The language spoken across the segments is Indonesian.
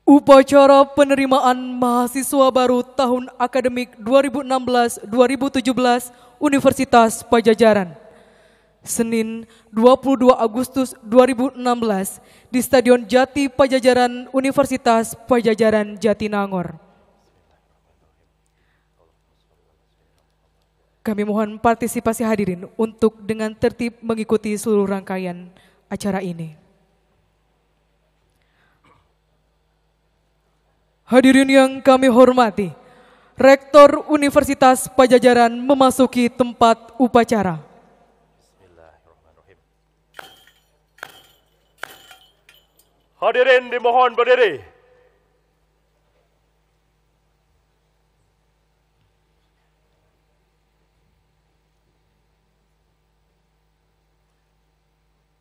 Upacara penerimaan mahasiswa baru tahun akademik 2016-2017 Universitas Pajajaran. Senin 22 Agustus 2016 di Stadion Jati Pajajaran Universitas Pajajaran Jatinangor. Kami mohon partisipasi hadirin untuk dengan tertib mengikuti seluruh rangkaian acara ini. Hadirin yang kami hormati, Rektor Universitas Pajajaran memasuki tempat upacara. Bismillahirrahmanirrahim. Hadirin dimohon berdiri.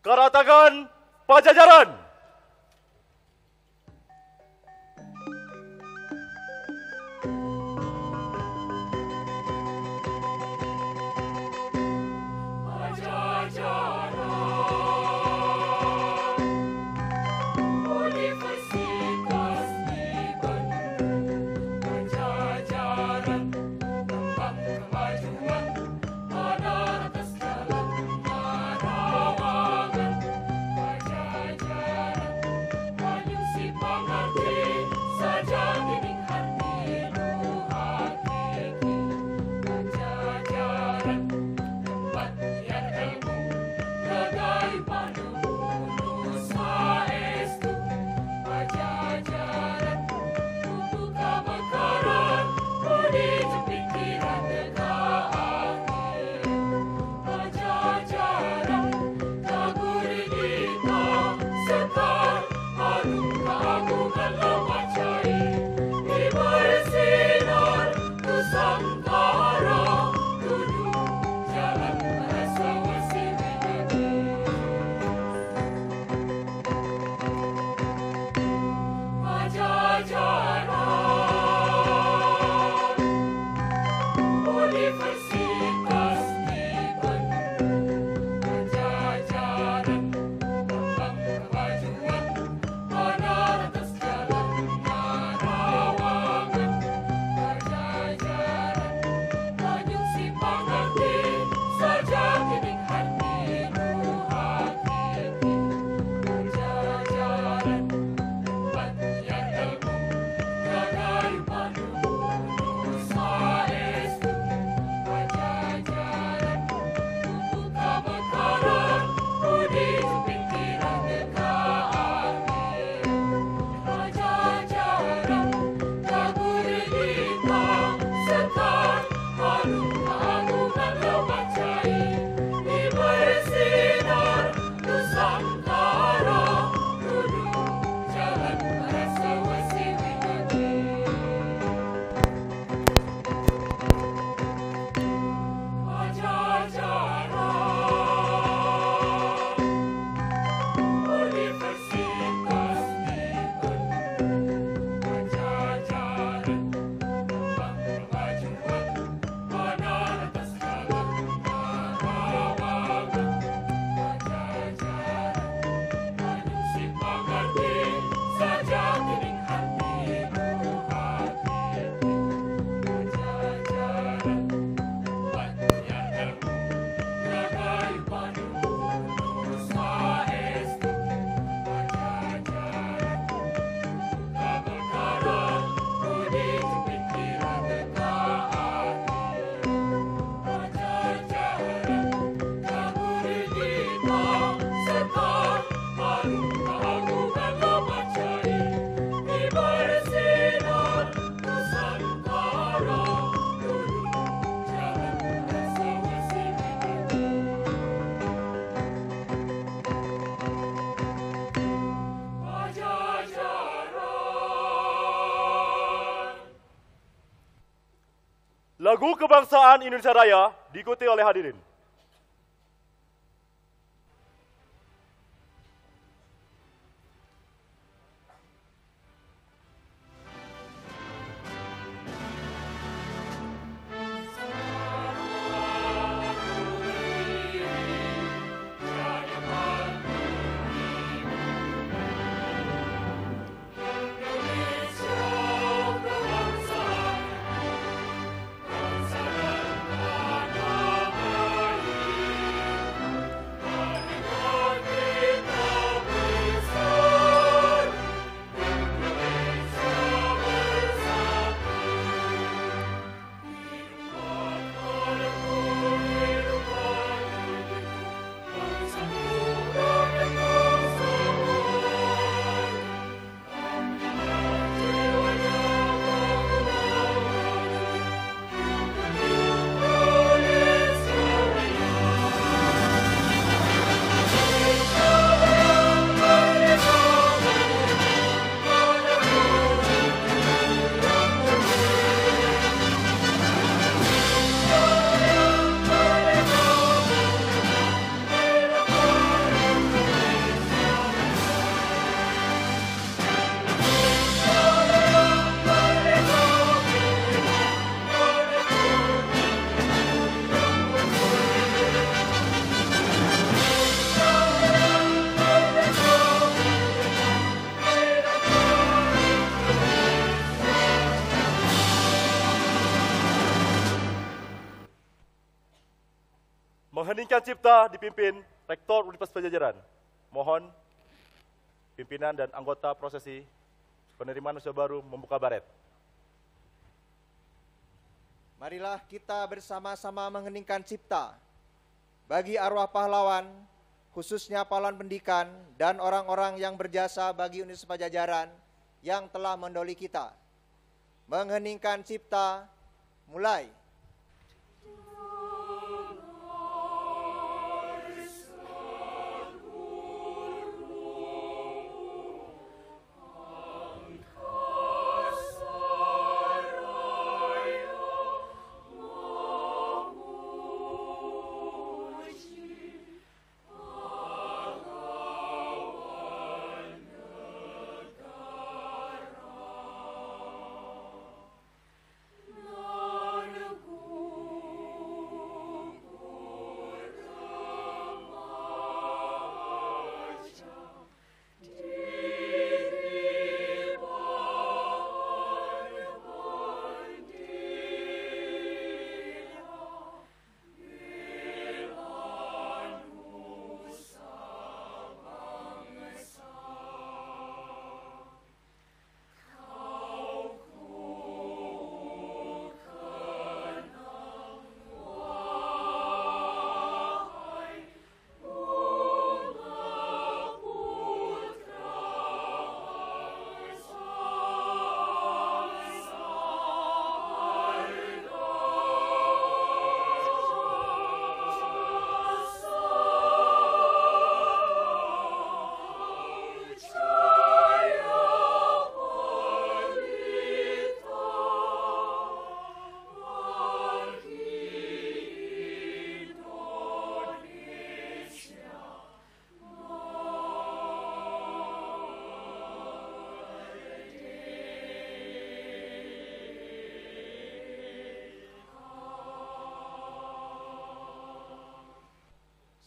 Karatagan Pajajaran. Lagu Kebangsaan Indonesia Raya diikuti oleh hadirin. Sarwa Kuri, Mengheningkan cipta dipimpin Rektor Universitas Padjadjaran. Mohon pimpinan dan anggota prosesi penerimaan usia baru membuka baret. Marilah kita bersama-sama mengheningkan cipta bagi arwah pahlawan, khususnya pahlawan pendidikan dan orang-orang yang berjasa bagi Universitas Padjadjaran yang telah mendahului kita. Mengheningkan cipta, mulai.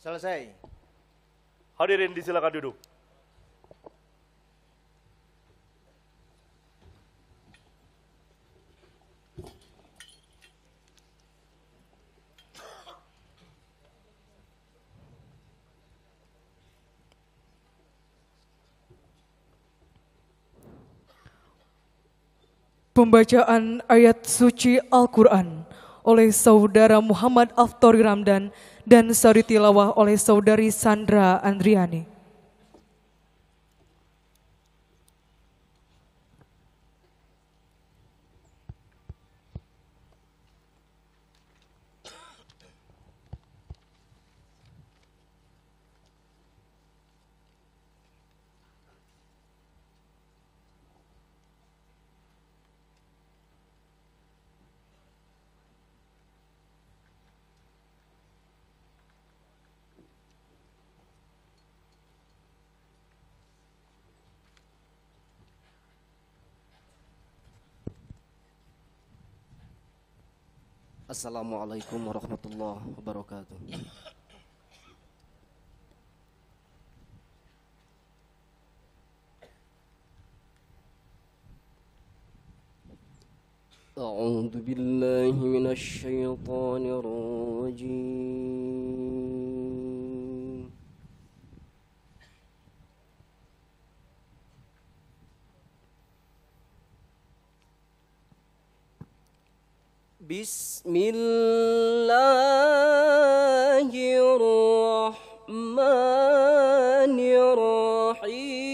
Selesai. Hadirin disilakan duduk. Pembacaan ayat suci Al-Quran oleh Saudara Muhammad Aftori Ramdan dan sari tilawah oleh Saudari Sandra Andriani. Assalamualaikum warahmatullahi wabarakatuh. A'udzu billahi minasy syaithanir rajim. Bismillahirrahmanirrahim.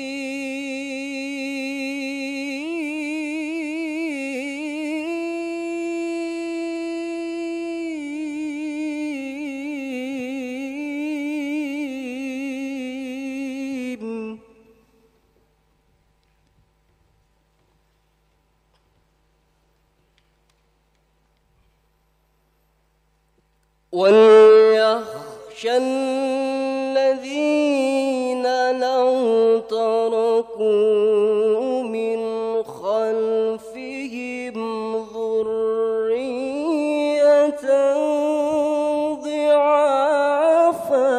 وَلْيَخْشَ الَّذِينَ لَوْ تَرَكُوا مِنْ خَلْفِهِمْ ذُرِّيَّةً ضِعَافًا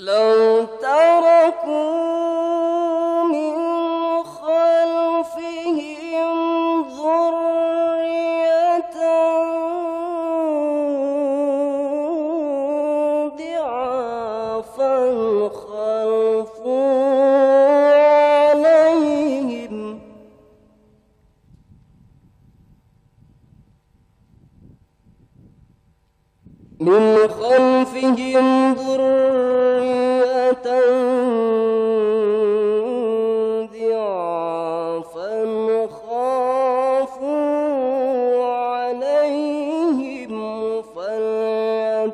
لَوْ تَرَكُوا عليهم ذرية ضعافا خافوا عليهم فليتقوا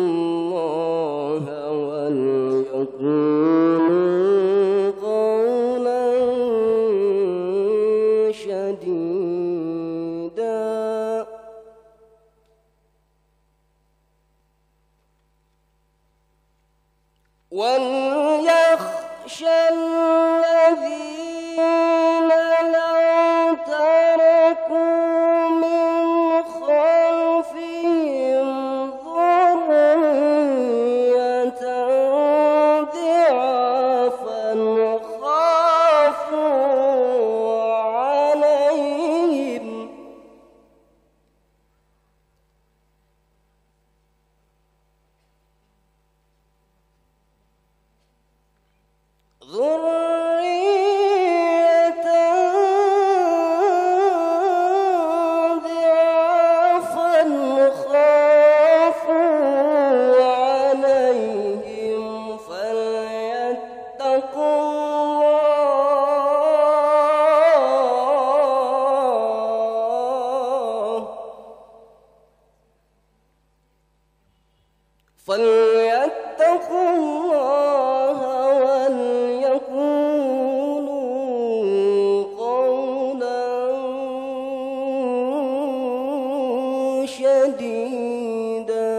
الله وليقولوا قولا شديدا وليخشى الذين لو تركوا من خلفهم ذرية ضعافا خافوا عليهم ذرية ضعافا خافوا عليهم فليتقوا الله فليتقوا الله وليقولوا قولا شديدا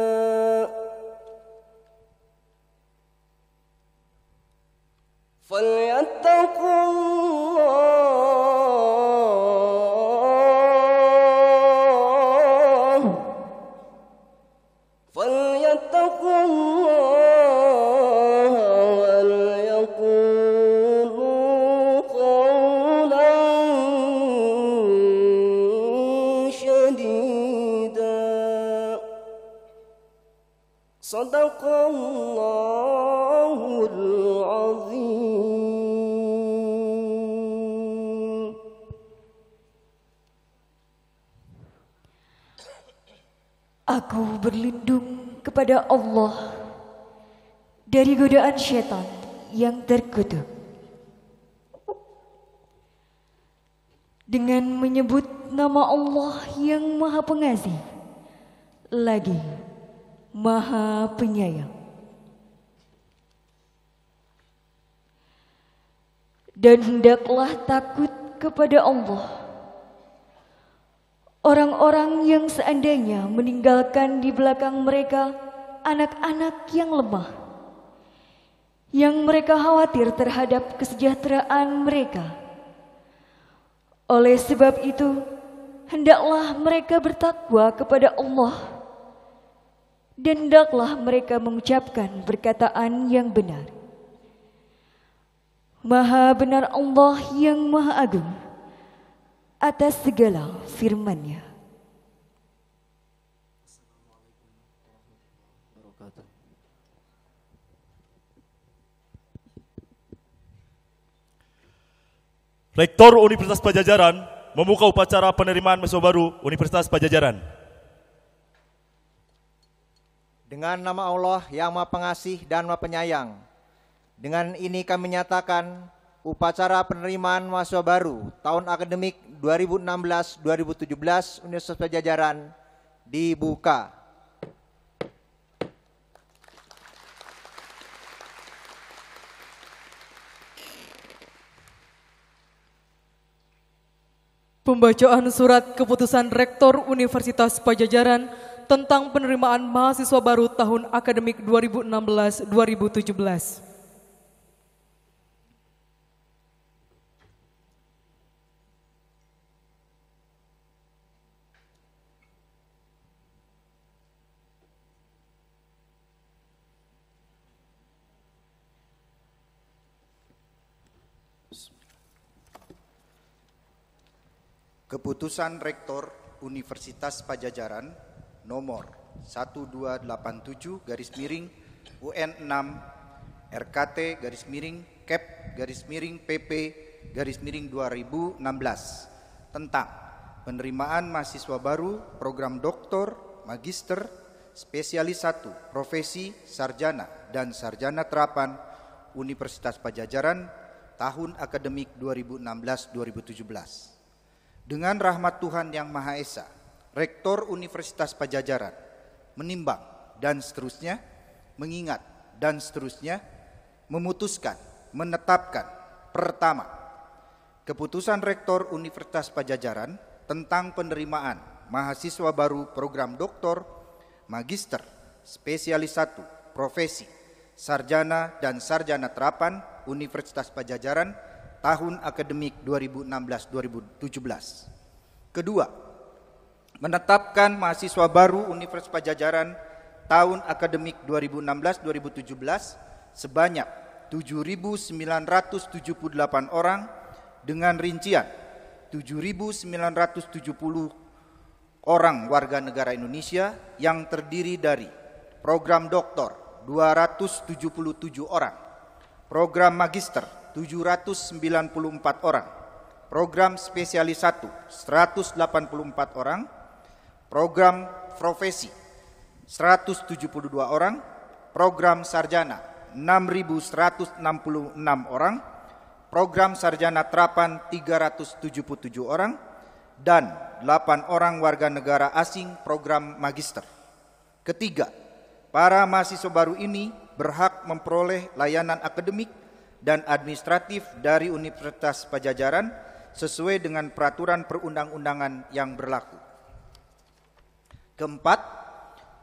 فليتقوا الله فليتقوا الله وليقولوا قولا شديدا صدق الله العظيم. Aku berlindung kepada Allah dari godaan syaitan yang terkutuk. Dengan menyebut nama Allah yang Maha Pengasih, lagi Maha Penyayang. Dan hendaklah takut kepada Allah orang-orang yang seandainya meninggalkan di belakang mereka anak-anak yang lemah, yang mereka khawatir terhadap kesejahteraan mereka. Oleh sebab itu, hendaklah mereka bertakwa kepada Allah, dan hendaklah mereka mengucapkan perkataan yang benar. Maha benar Allah yang Maha Agung atas segala firman-Nya. Rektor Universitas Padjadjaran membuka upacara penerimaan mahasiswa baru Universitas Padjadjaran. Dengan nama Allah yang Maha Pengasih dan Maha Penyayang, dengan ini kami nyatakan upacara penerimaan mahasiswa baru tahun akademik 2016-2017 Universitas Padjadjaran dibuka. Pembacaan surat keputusan Rektor Universitas Padjadjaran tentang penerimaan mahasiswa baru tahun akademik 2016-2017. Keputusan Rektor Universitas Padjadjaran nomor 1287 garis miring UN 6 RKT garis miring Kep garis miring PP garis miring 2016 tentang penerimaan mahasiswa baru program doktor, magister, spesialis 1, profesi, sarjana, dan sarjana terapan Universitas Padjadjaran tahun akademik 2016-2017. Dengan rahmat Tuhan Yang Maha Esa, Rektor Universitas Padjadjaran menimbang dan seterusnya, mengingat dan seterusnya, memutuskan, menetapkan. Pertama, keputusan Rektor Universitas Padjadjaran tentang penerimaan mahasiswa baru program doktor, magister, spesialis 1, profesi, sarjana dan sarjana terapan Universitas Padjadjaran tahun akademik 2016-2017. Kedua, menetapkan mahasiswa baru Universitas Padjadjaran tahun akademik 2016-2017 sebanyak 7.978 orang dengan rincian 7.970 orang warga negara Indonesia yang terdiri dari program doktor 277 orang, program magister 794 orang, program spesialis 1 184 orang, program profesi 172 orang, program sarjana 6.166 orang, program sarjana terapan 377 orang, dan 8 orang warga negara asing program magister. Ketiga, para mahasiswa baru ini berhak memperoleh layanan akademik dan administratif dari Universitas Padjadjaran sesuai dengan peraturan perundang-undangan yang berlaku. Keempat,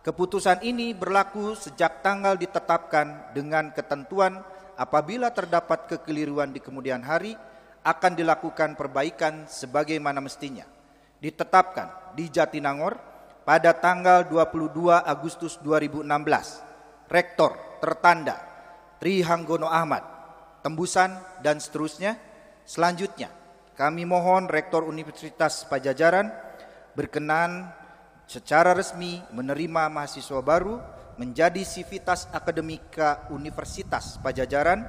keputusan ini berlaku sejak tanggal ditetapkan dengan ketentuan apabila terdapat kekeliruan di kemudian hari akan dilakukan perbaikan sebagaimana mestinya. Ditetapkan di Jatinangor pada tanggal 22 Agustus 2016. Rektor tertanda Tri Hanggono Ahmad, tembusan dan seterusnya. Selanjutnya, kami mohon Rektor Universitas Padjadjaran berkenan secara resmi menerima mahasiswa baru menjadi Sivitas Akademika Universitas Padjadjaran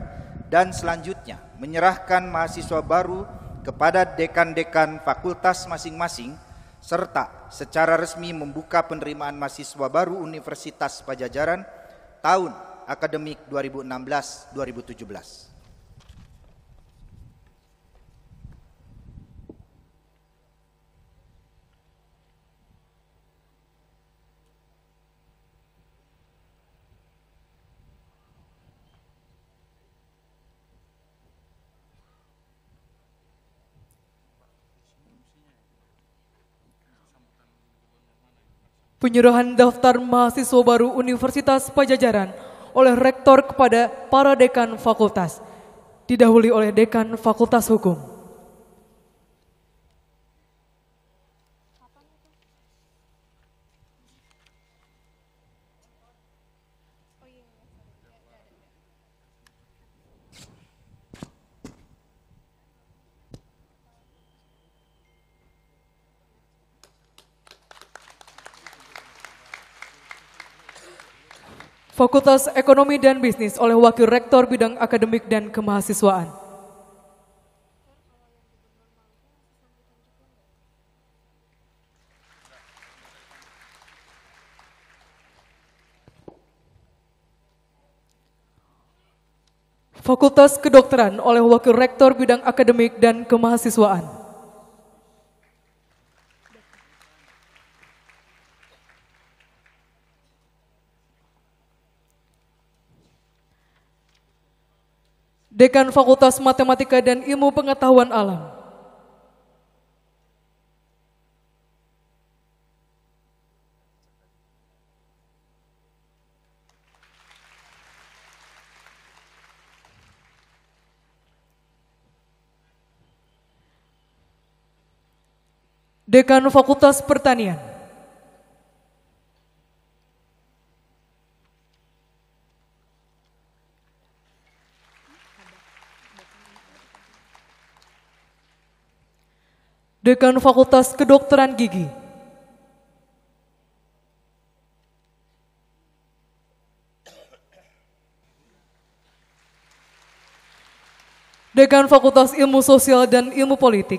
dan selanjutnya menyerahkan mahasiswa baru kepada dekan-dekan fakultas masing-masing serta secara resmi membuka penerimaan mahasiswa baru Universitas Padjadjaran tahun akademik 2016-2017. Penyerahan daftar mahasiswa baru Universitas Padjadjaran oleh Rektor kepada para dekan fakultas, didahului oleh Dekan Fakultas Hukum. Fakultas Ekonomi dan Bisnis oleh Wakil Rektor Bidang Akademik dan Kemahasiswaan. Fakultas Kedokteran oleh Wakil Rektor Bidang Akademik dan Kemahasiswaan. Dekan Fakultas Matematika dan Ilmu Pengetahuan Alam. Dekan Fakultas Pertanian. Dekan Fakultas Kedokteran Gigi. Dekan Fakultas Ilmu Sosial dan Ilmu Politik.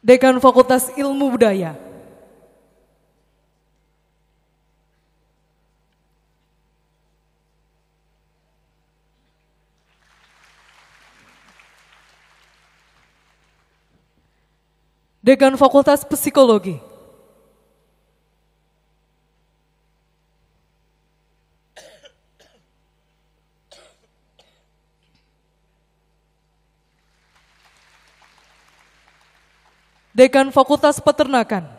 Dekan Fakultas Ilmu Budaya. Dekan Fakultas Psikologi. Dekan Fakultas Peternakan.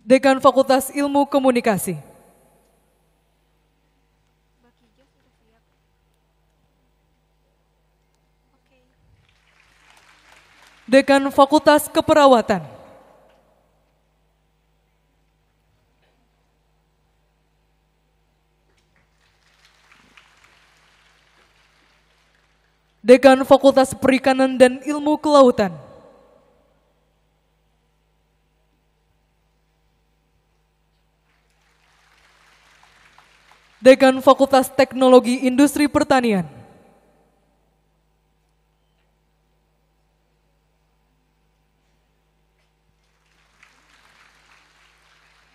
Dekan Fakultas Ilmu Komunikasi. Dekan Fakultas Keperawatan. Dekan Fakultas Perikanan dan Ilmu Kelautan. Dekan Fakultas Teknologi Industri Pertanian.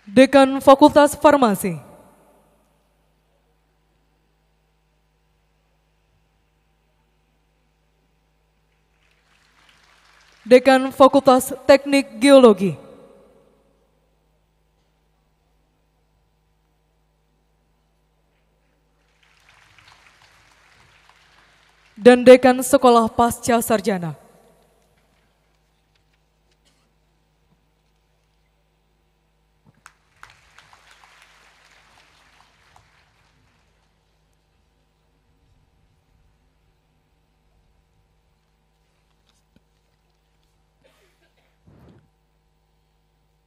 Dekan Fakultas Farmasi. Dekan Fakultas Teknik Geologi. Dan Dekan Sekolah Pasca Sarjana.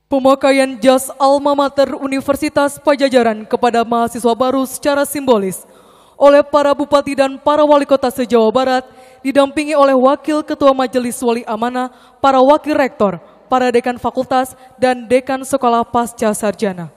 Pemakaian jas alma mater Universitas Pajajaran kepada mahasiswa baru secara simbolis oleh para bupati dan para wali kota se-Jawa Barat, didampingi oleh Wakil Ketua Majelis Wali Amanah, para wakil rektor, para dekan fakultas, dan dekan sekolah pasca sarjana.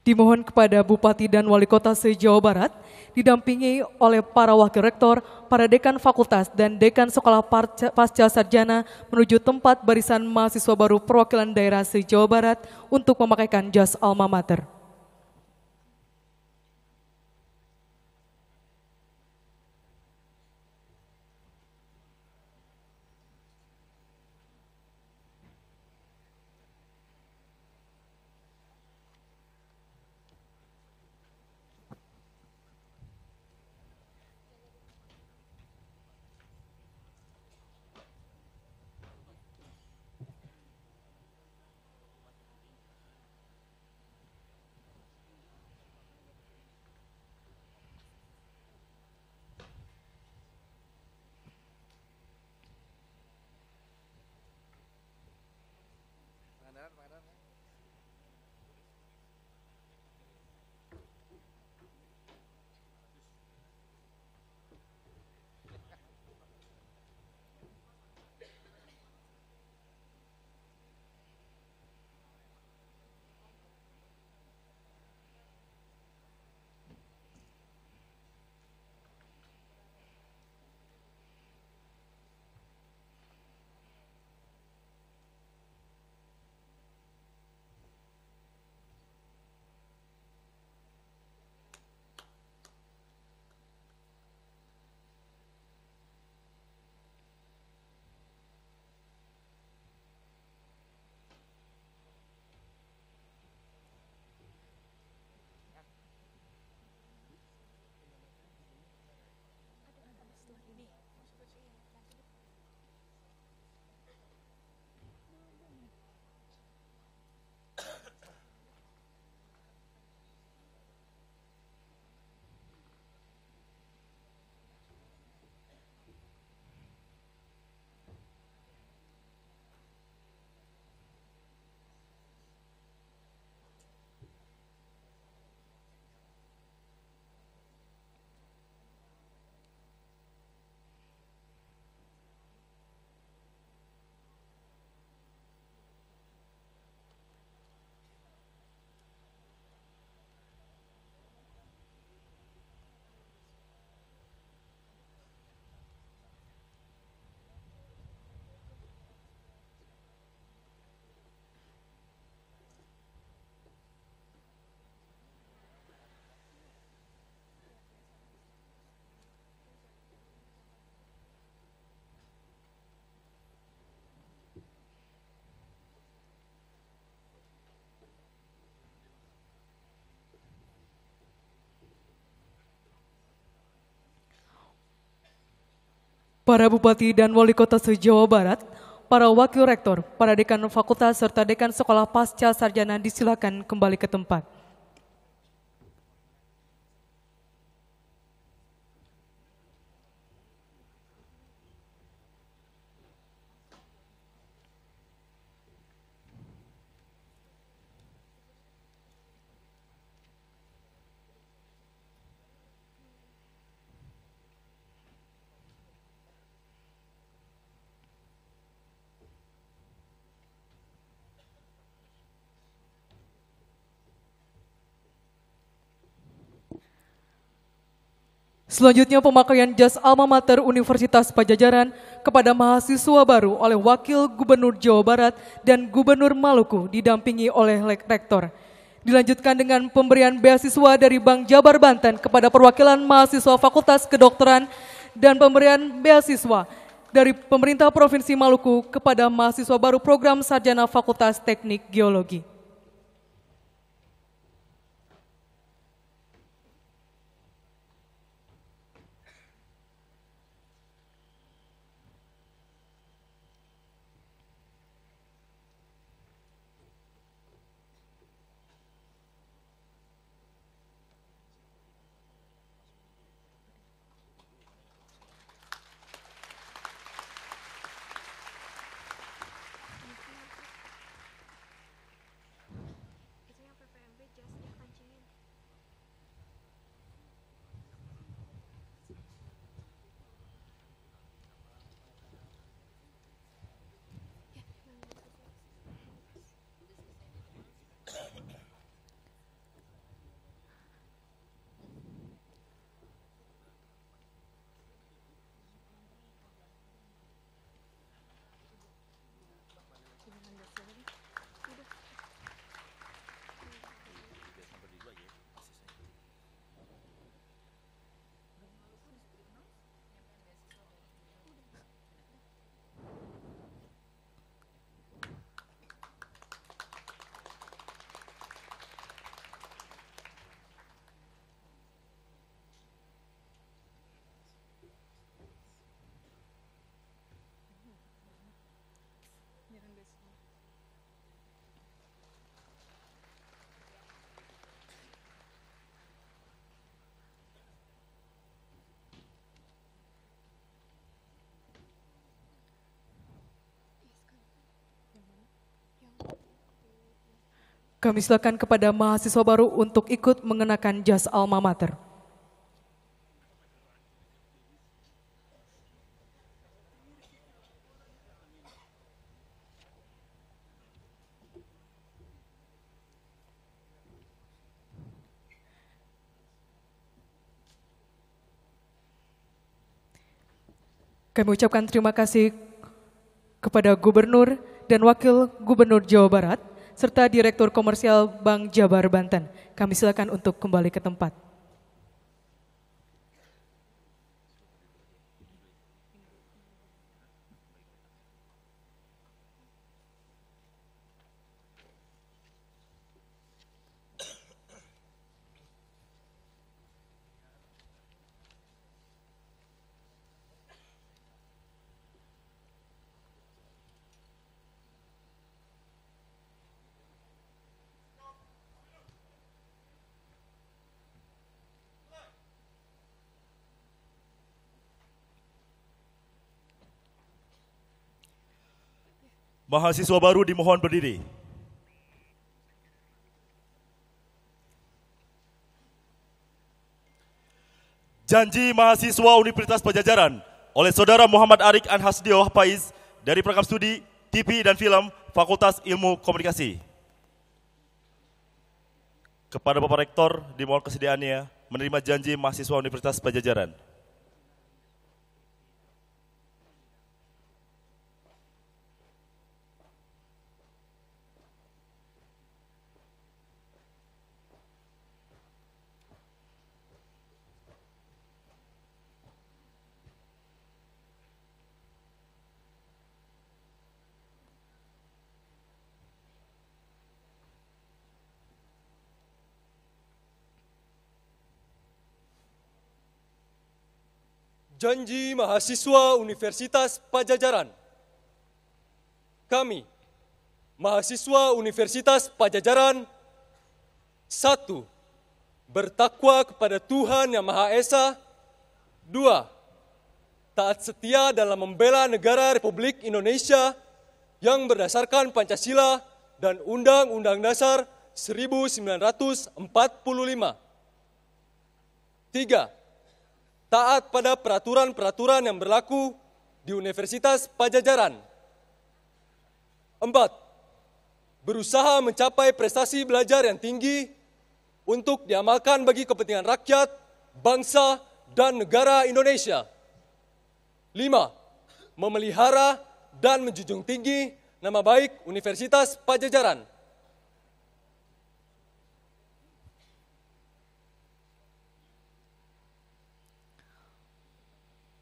Dimohon kepada Bupati dan Wali Kota se-Jawa Barat, didampingi oleh para wakil rektor, para dekan fakultas, dan dekan sekolah pasca sarjana menuju tempat barisan mahasiswa baru perwakilan daerah se-Jawa Barat untuk memakaikan jas alma mater. para Bupati dan Wali Kota se-Jawa Barat, para Wakil Rektor, para Dekan Fakultas, serta Dekan Sekolah Pasca Sarjana disilakan kembali ke tempat. Selanjutnya pemakaian jas alma mater Universitas Padjadjaran kepada mahasiswa baru oleh Wakil Gubernur Jawa Barat dan Gubernur Maluku didampingi oleh Rektor. Dilanjutkan dengan pemberian beasiswa dari Bank Jabar Banten kepada perwakilan mahasiswa Fakultas Kedokteran dan pemberian beasiswa dari pemerintah Provinsi Maluku kepada mahasiswa baru program Sarjana Fakultas Teknik Geologi. Kami silakan kepada mahasiswa baru untuk ikut mengenakan jas alma mater. Kami ucapkan terima kasih kepada Gubernur dan Wakil Gubernur Jawa Barat, serta Direktur Komersial Bank Jabar Banten. Kami silakan untuk kembali ke tempat. Mahasiswa baru dimohon berdiri. Janji mahasiswa Universitas Padjadjaran oleh Saudara Muhammad Arik Anhasdio Faiz dari Program Studi TV dan Film Fakultas Ilmu Komunikasi. Kepada Bapak Rektor dimohon kesediaannya menerima janji mahasiswa Universitas Padjadjaran. Janji mahasiswa Universitas Pajajaran. Kami, mahasiswa Universitas Pajajaran, 1. Bertakwa kepada Tuhan Yang Maha Esa. 2. Taat setia dalam membela negara Republik Indonesia yang berdasarkan Pancasila dan Undang-Undang Dasar 1945. 3. Taat pada peraturan-peraturan yang berlaku di Universitas Pajajaran. 4. Berusaha mencapai prestasi belajar yang tinggi untuk diamalkan bagi kepentingan rakyat, bangsa, dan negara Indonesia. 5. Memelihara dan menjunjung tinggi nama baik Universitas Pajajaran.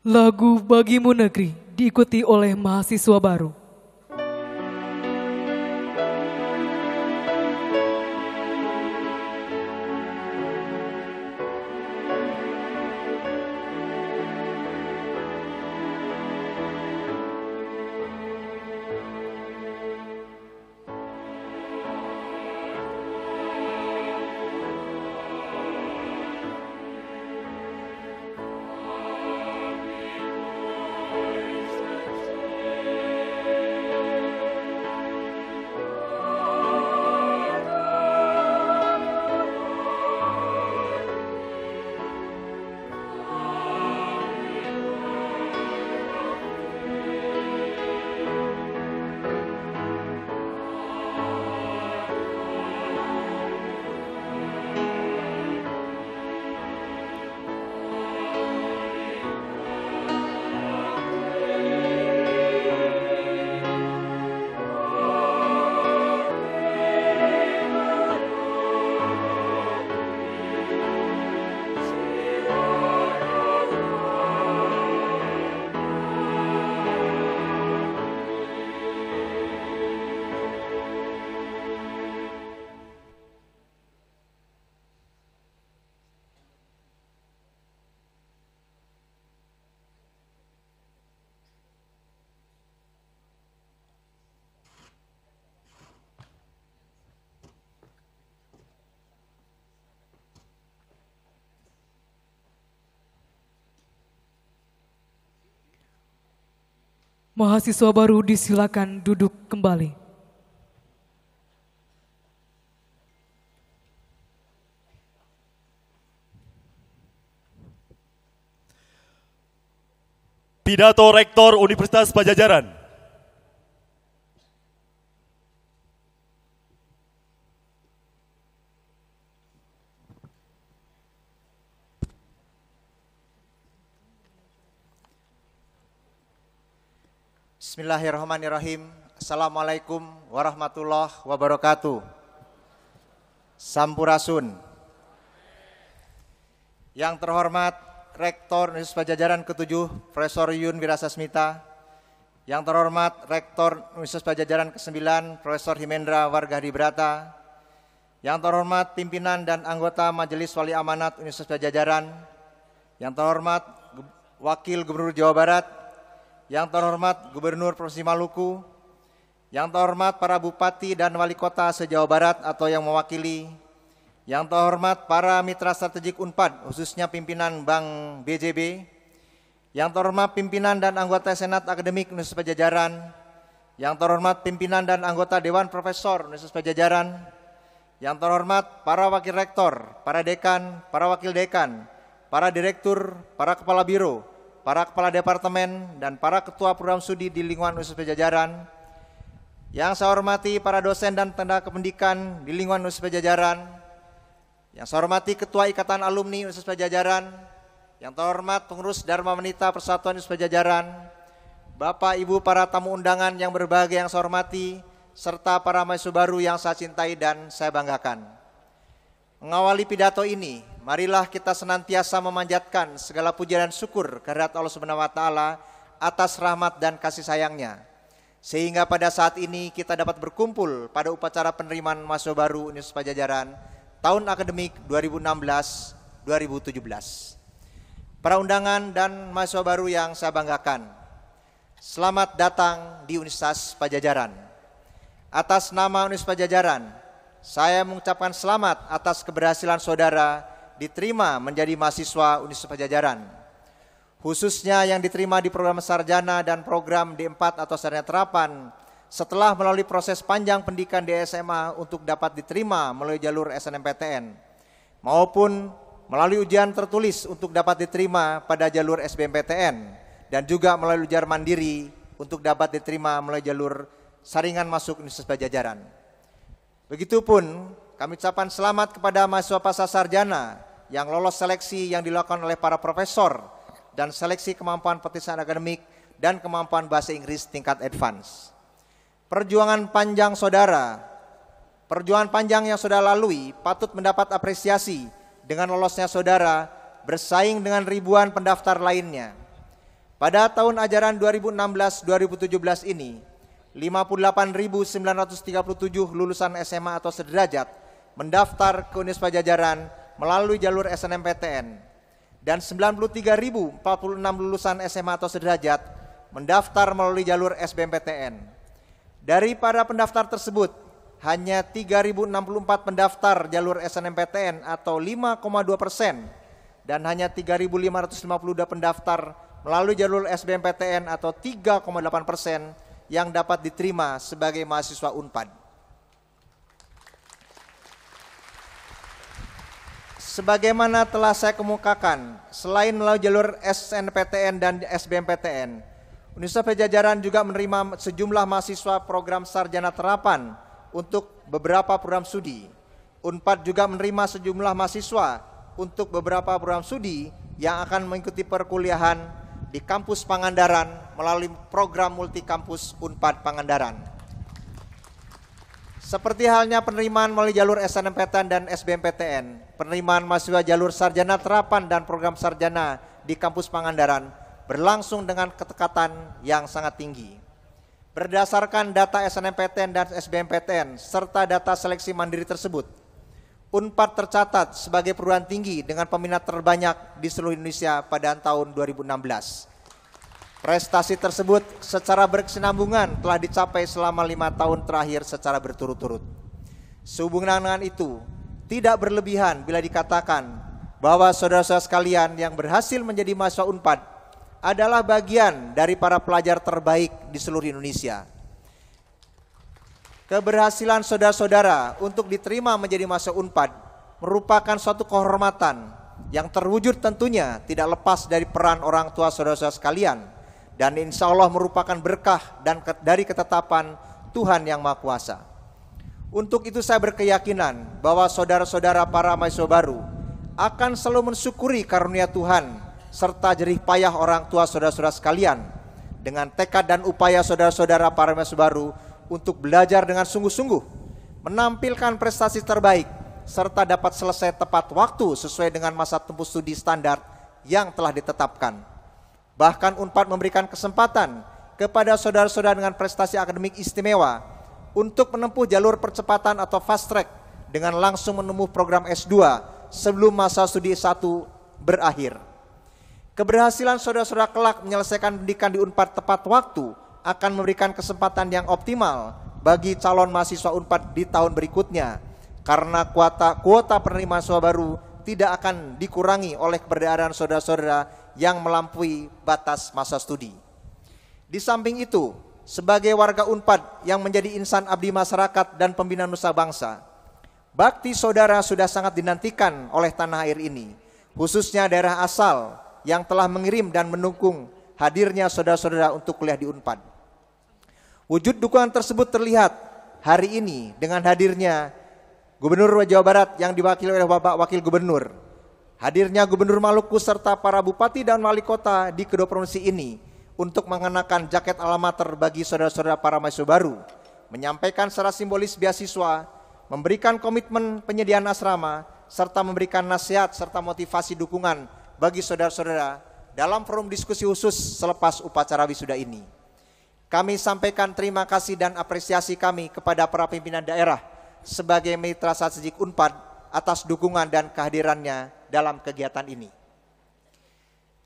Lagu Bagimu Negeri diikuti oleh mahasiswa baru. Mahasiswa baru disilakan duduk kembali. Pidato Rektor Universitas Pajajaran. Bismillahirrahmanirrahim. Assalamualaikum warahmatullahi wabarakatuh. Sampurasun. Yang terhormat Rektor Universitas Pajajaran ke-7, Profesor Yun Wirasasmita. Yang terhormat Rektor Universitas Pajajaran ke-9, Profesor Himendra Wargahdibrata. Yang terhormat pimpinan dan anggota Majelis Wali Amanat Universitas Pajajaran. Yang terhormat Wakil Gubernur Jawa Barat. Yang terhormat Gubernur Provinsi Maluku, yang terhormat para Bupati dan Wali Kota se-Jawa Barat atau yang mewakili, yang terhormat para mitra strategik UNPAD, khususnya pimpinan Bank BJB, yang terhormat pimpinan dan anggota Senat Akademik Universitas Pajajaran, yang terhormat pimpinan dan anggota Dewan Profesor Universitas Pajajaran, yang terhormat para Wakil Rektor, para Dekan, para Wakil Dekan, para Direktur, para Kepala Biro, para Kepala Departemen, dan para Ketua Program Studi di lingkungan Universitas Pajajaran. Yang saya hormati para dosen dan tenaga pendidikan di lingkungan Universitas Pajajaran. Yang saya hormati Ketua Ikatan Alumni Universitas Pajajaran. Yang terhormat pengurus Dharma Wanita Persatuan Universitas Pajajaran. Bapak Ibu para tamu undangan yang berbahagia yang saya hormati, serta para mahasiswa baru yang saya cintai dan saya banggakan. Mengawali pidato ini, marilah kita senantiasa memanjatkan segala puja dan syukur kehadirat Allah Subhanahu wa taala atas rahmat dan kasih sayangnya. Sehingga pada saat ini kita dapat berkumpul pada upacara penerimaan mahasiswa baru Universitas Pajajaran tahun akademik 2016-2017. para undangan dan mahasiswa baru yang saya banggakan. Selamat datang di Universitas Padjadjaran. Atas nama Universitas Padjadjaran, saya mengucapkan selamat atas keberhasilan saudara diterima menjadi mahasiswa Universitas Padjadjaran. Khususnya yang diterima di program sarjana dan program D4 atau sarjana terapan setelah melalui proses panjang pendidikan di SMA untuk dapat diterima melalui jalur SNMPTN maupun melalui ujian tertulis untuk dapat diterima pada jalur SBMPTN dan juga melalui ujian mandiri untuk dapat diterima melalui jalur saringan masuk Universitas Padjadjaran. Begitupun kami ucapkan selamat kepada mahasiswa pasca sarjana yang lolos seleksi yang dilakukan oleh para profesor dan seleksi kemampuan pelatihan akademik dan kemampuan bahasa Inggris tingkat advance. Perjuangan panjang yang saudara lalui patut mendapat apresiasi dengan lolosnya saudara bersaing dengan ribuan pendaftar lainnya. Pada tahun ajaran 2016-2017 ini, 58.937 lulusan SMA atau sederajat mendaftar ke Universitas Padjadjaran melalui jalur SNMPTN. Dan 93.046 lulusan SMA atau sederajat mendaftar melalui jalur SBMPTN. Dari para pendaftar tersebut, hanya 3.064 pendaftar jalur SNMPTN atau 5,2% dan hanya 3.552 pendaftar melalui jalur SBMPTN atau 3,8% yang dapat diterima sebagai mahasiswa UNPAD. Sebagaimana telah saya kemukakan, selain melalui jalur SNPTN dan SBMPTN, Universitas Padjadjaran juga menerima sejumlah mahasiswa program sarjana terapan untuk beberapa program studi. UNPAD juga menerima sejumlah mahasiswa untuk beberapa program studi yang akan mengikuti perkuliahan di kampus Pangandaran melalui program multikampus UNPAD Pangandaran. Seperti halnya penerimaan melalui jalur SNMPTN dan SBMPTN, penerimaan mahasiswa jalur sarjana terapan dan program sarjana di kampus Pangandaran berlangsung dengan ketekatan yang sangat tinggi. Berdasarkan data SNMPTN dan SBMPTN serta data seleksi mandiri tersebut, UNPAD tercatat sebagai perguruan tinggi dengan peminat terbanyak di seluruh Indonesia pada tahun 2016. Prestasi tersebut secara berkesinambungan telah dicapai selama 5 tahun terakhir secara berturut-turut. Sehubungan dengan itu, tidak berlebihan bila dikatakan bahwa saudara-saudara sekalian yang berhasil menjadi mahasiswa UNPAD adalah bagian dari para pelajar terbaik di seluruh Indonesia. Keberhasilan saudara-saudara untuk diterima menjadi mahasiswa UNPAD merupakan suatu kehormatan yang terwujud tentunya tidak lepas dari peran orang tua saudara-saudara sekalian, dan insya Allah merupakan berkah dan dari ketetapan Tuhan yang Maha Kuasa. Untuk itu saya berkeyakinan bahwa saudara-saudara para mahasiswa baru akan selalu mensyukuri karunia Tuhan serta jerih payah orang tua saudara-saudara sekalian dengan tekad dan upaya saudara-saudara para mahasiswa baru untuk belajar dengan sungguh-sungguh, menampilkan prestasi terbaik serta dapat selesai tepat waktu sesuai dengan masa tempuh studi standar yang telah ditetapkan. Bahkan UNPAD memberikan kesempatan kepada saudara-saudara dengan prestasi akademik istimewa untuk menempuh jalur percepatan atau fast track dengan langsung menempuh program S2 sebelum masa studi S1 berakhir. Keberhasilan saudara-saudara kelak menyelesaikan pendidikan di UNPAD tepat waktu akan memberikan kesempatan yang optimal bagi calon mahasiswa UNPAD di tahun berikutnya, karena kuota penerimaan mahasiswa baru tidak akan dikurangi oleh keberadaan saudara-saudara yang melampaui batas masa studi. Di samping itu, sebagai warga UNPAD yang menjadi insan abdi masyarakat dan pembina nusa bangsa, bakti saudara sudah sangat dinantikan oleh tanah air ini, khususnya daerah asal yang telah mengirim dan mendukung hadirnya saudara-saudara untuk kuliah di UNPAD. Wujud dukungan tersebut terlihat hari ini dengan hadirnya Gubernur Jawa Barat yang diwakili oleh Bapak Wakil Gubernur, hadirnya Gubernur Maluku serta para bupati dan wali kota di kedua provinsi ini untuk mengenakan jaket alma mater bagi saudara-saudara para mahasiswa baru, menyampaikan secara simbolis beasiswa, memberikan komitmen penyediaan asrama, serta memberikan nasihat serta motivasi dukungan bagi saudara-saudara dalam forum diskusi khusus selepas upacara wisuda ini. Kami sampaikan terima kasih dan apresiasi kami kepada para pimpinan daerah sebagai mitra strategik UNPAD atas dukungan dan kehadirannya dalam kegiatan ini.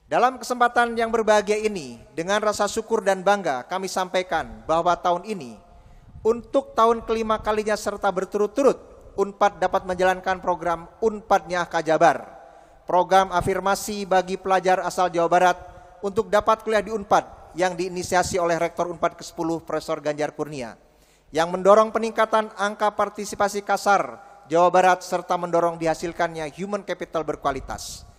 Dalam kesempatan yang berbahagia ini, dengan rasa syukur dan bangga kami sampaikan bahwa tahun ini, untuk tahun kelima kalinya serta berturut-turut, UNPAD dapat menjalankan program UNPAD Nyahka Jabar, program afirmasi bagi pelajar asal Jawa Barat untuk dapat kuliah di UNPAD yang diinisiasi oleh Rektor UNPAD ke-10 Profesor Ganjar Kurnia, yang mendorong peningkatan angka partisipasi kasar Jawa Barat serta mendorong dihasilkannya human capital berkualitas.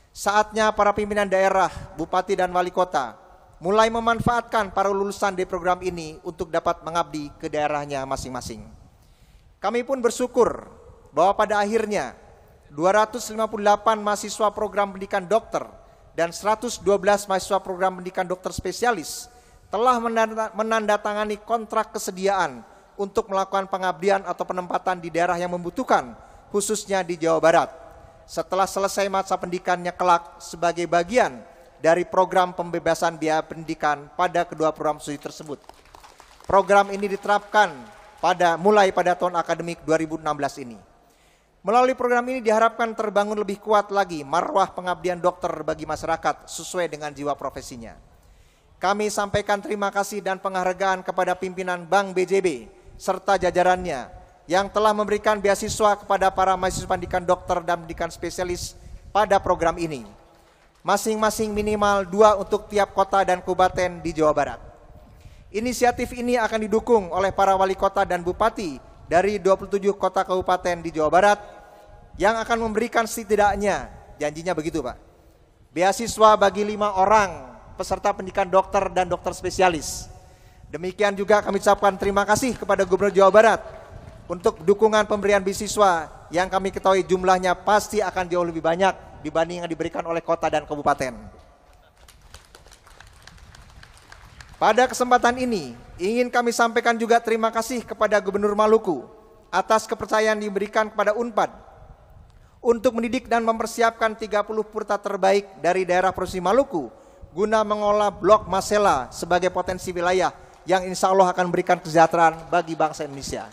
Saatnya para pimpinan daerah, bupati dan wali kota mulai memanfaatkan para lulusan di program ini untuk dapat mengabdi ke daerahnya masing-masing. Kami pun bersyukur bahwa pada akhirnya 258 mahasiswa program pendidikan dokter dan 112 mahasiswa program pendidikan dokter spesialis telah menandatangani kontrak kesediaan untuk melakukan pengabdian atau penempatan di daerah yang membutuhkan, khususnya di Jawa Barat, setelah selesai masa pendidikannya kelak sebagai bagian dari program pembebasan biaya pendidikan pada kedua program studi tersebut. Program ini diterapkan mulai pada tahun akademik 2016 ini. Melalui program ini diharapkan terbangun lebih kuat lagi marwah pengabdian dokter bagi masyarakat sesuai dengan jiwa profesinya. Kami sampaikan terima kasih dan penghargaan kepada pimpinan Bank BJB serta jajarannya yang telah memberikan beasiswa kepada para mahasiswa pendidikan dokter dan pendidikan spesialis pada program ini. Masing-masing minimal 2 untuk tiap kota dan kabupaten di Jawa Barat. Inisiatif ini akan didukung oleh para wali kota dan bupati dari 27 kota kabupaten di Jawa Barat yang akan memberikan setidaknya, janjinya begitu Pak, beasiswa bagi 5 orang peserta pendidikan dokter dan dokter spesialis. Demikian juga kami ucapkan terima kasih kepada Gubernur Jawa Barat untuk dukungan pemberian beasiswa yang kami ketahui jumlahnya pasti akan jauh lebih banyak dibanding yang diberikan oleh kota dan kabupaten. Pada kesempatan ini, ingin kami sampaikan juga terima kasih kepada Gubernur Maluku atas kepercayaan diberikan kepada UNPAD untuk mendidik dan mempersiapkan 30 purta terbaik dari daerah Provinsi Maluku guna mengolah blok Masela sebagai potensi wilayah yang insya Allah akan memberikan kesejahteraan bagi bangsa Indonesia.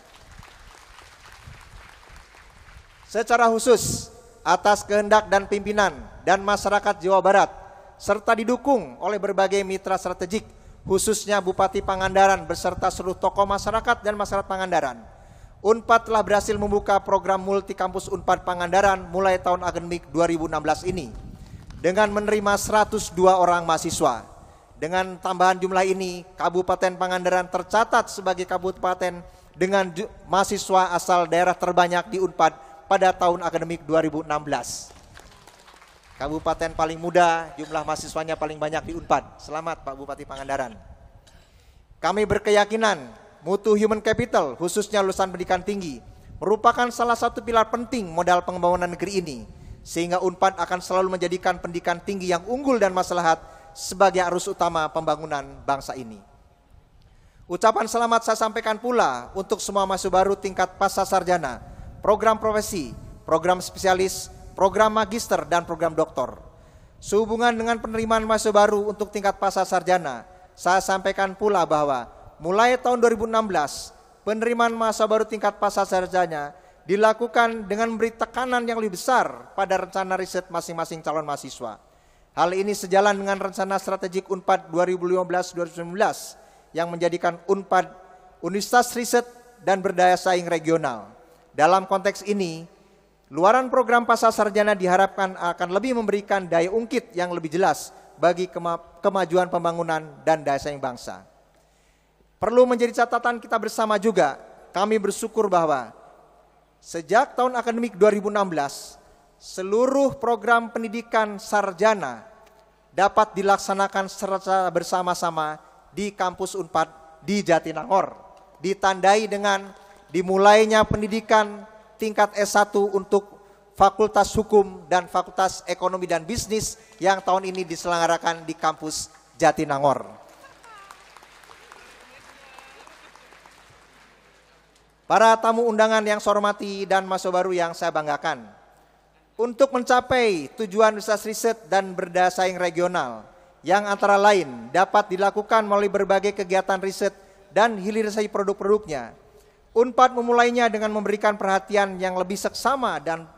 Secara khusus atas kehendak dan pimpinan dan masyarakat Jawa Barat serta didukung oleh berbagai mitra strategik khususnya Bupati Pangandaran beserta seluruh tokoh masyarakat dan masyarakat Pangandaran, UNPAD telah berhasil membuka program multi kampus UNPAD Pangandaran mulai tahun akademik 2016 ini dengan menerima 102 orang mahasiswa. Dengan tambahan jumlah ini, Kabupaten Pangandaran tercatat sebagai kabupaten dengan mahasiswa asal daerah terbanyak di UNPAD pada tahun akademik 2016. Kabupaten paling muda, jumlah mahasiswanya paling banyak di UNPAD. Selamat Pak Bupati Pangandaran. Kami berkeyakinan mutu human capital khususnya lulusan pendidikan tinggi merupakan salah satu pilar penting modal pembangunan negeri ini, sehingga UNPAD akan selalu menjadikan pendidikan tinggi yang unggul dan maslahat sebagai arus utama pembangunan bangsa ini. Ucapan selamat saya sampaikan pula untuk semua mahasiswa baru tingkat pasca sarjana, program profesi, program spesialis, program magister, dan program doktor. Sehubungan dengan penerimaan mahasiswa baru untuk tingkat pasca sarjana, saya sampaikan pula bahwa mulai tahun 2016, penerimaan mahasiswa baru tingkat pasca sarjana dilakukan dengan memberi tekanan yang lebih besar pada rencana riset masing-masing calon mahasiswa. Hal ini sejalan dengan rencana strategik UNPAD 2015-2019 yang menjadikan UNPAD Universitas Riset dan Berdaya Saing Regional. Dalam konteks ini, luaran program pasca sarjana diharapkan akan lebih memberikan daya ungkit yang lebih jelas bagi kemajuan pembangunan dan daya saing bangsa. Perlu menjadi catatan kita bersama juga, kami bersyukur bahwa sejak tahun akademik 2016, seluruh program pendidikan sarjana dapat dilaksanakan secara bersama-sama di kampus UNPAD di Jatinangor, ditandai dengan dimulainya pendidikan tingkat S1 untuk Fakultas Hukum dan Fakultas Ekonomi dan Bisnis yang tahun ini diselenggarakan di kampus Jatinangor. Para tamu undangan yang saya hormati dan mahasiswa baru yang saya banggakan, untuk mencapai tujuan Universitas Riset dan Berdaya Saing Regional yang antara lain dapat dilakukan melalui berbagai kegiatan riset dan hilirisasi produk-produknya, UNPAD memulainya dengan memberikan perhatian yang lebih seksama dan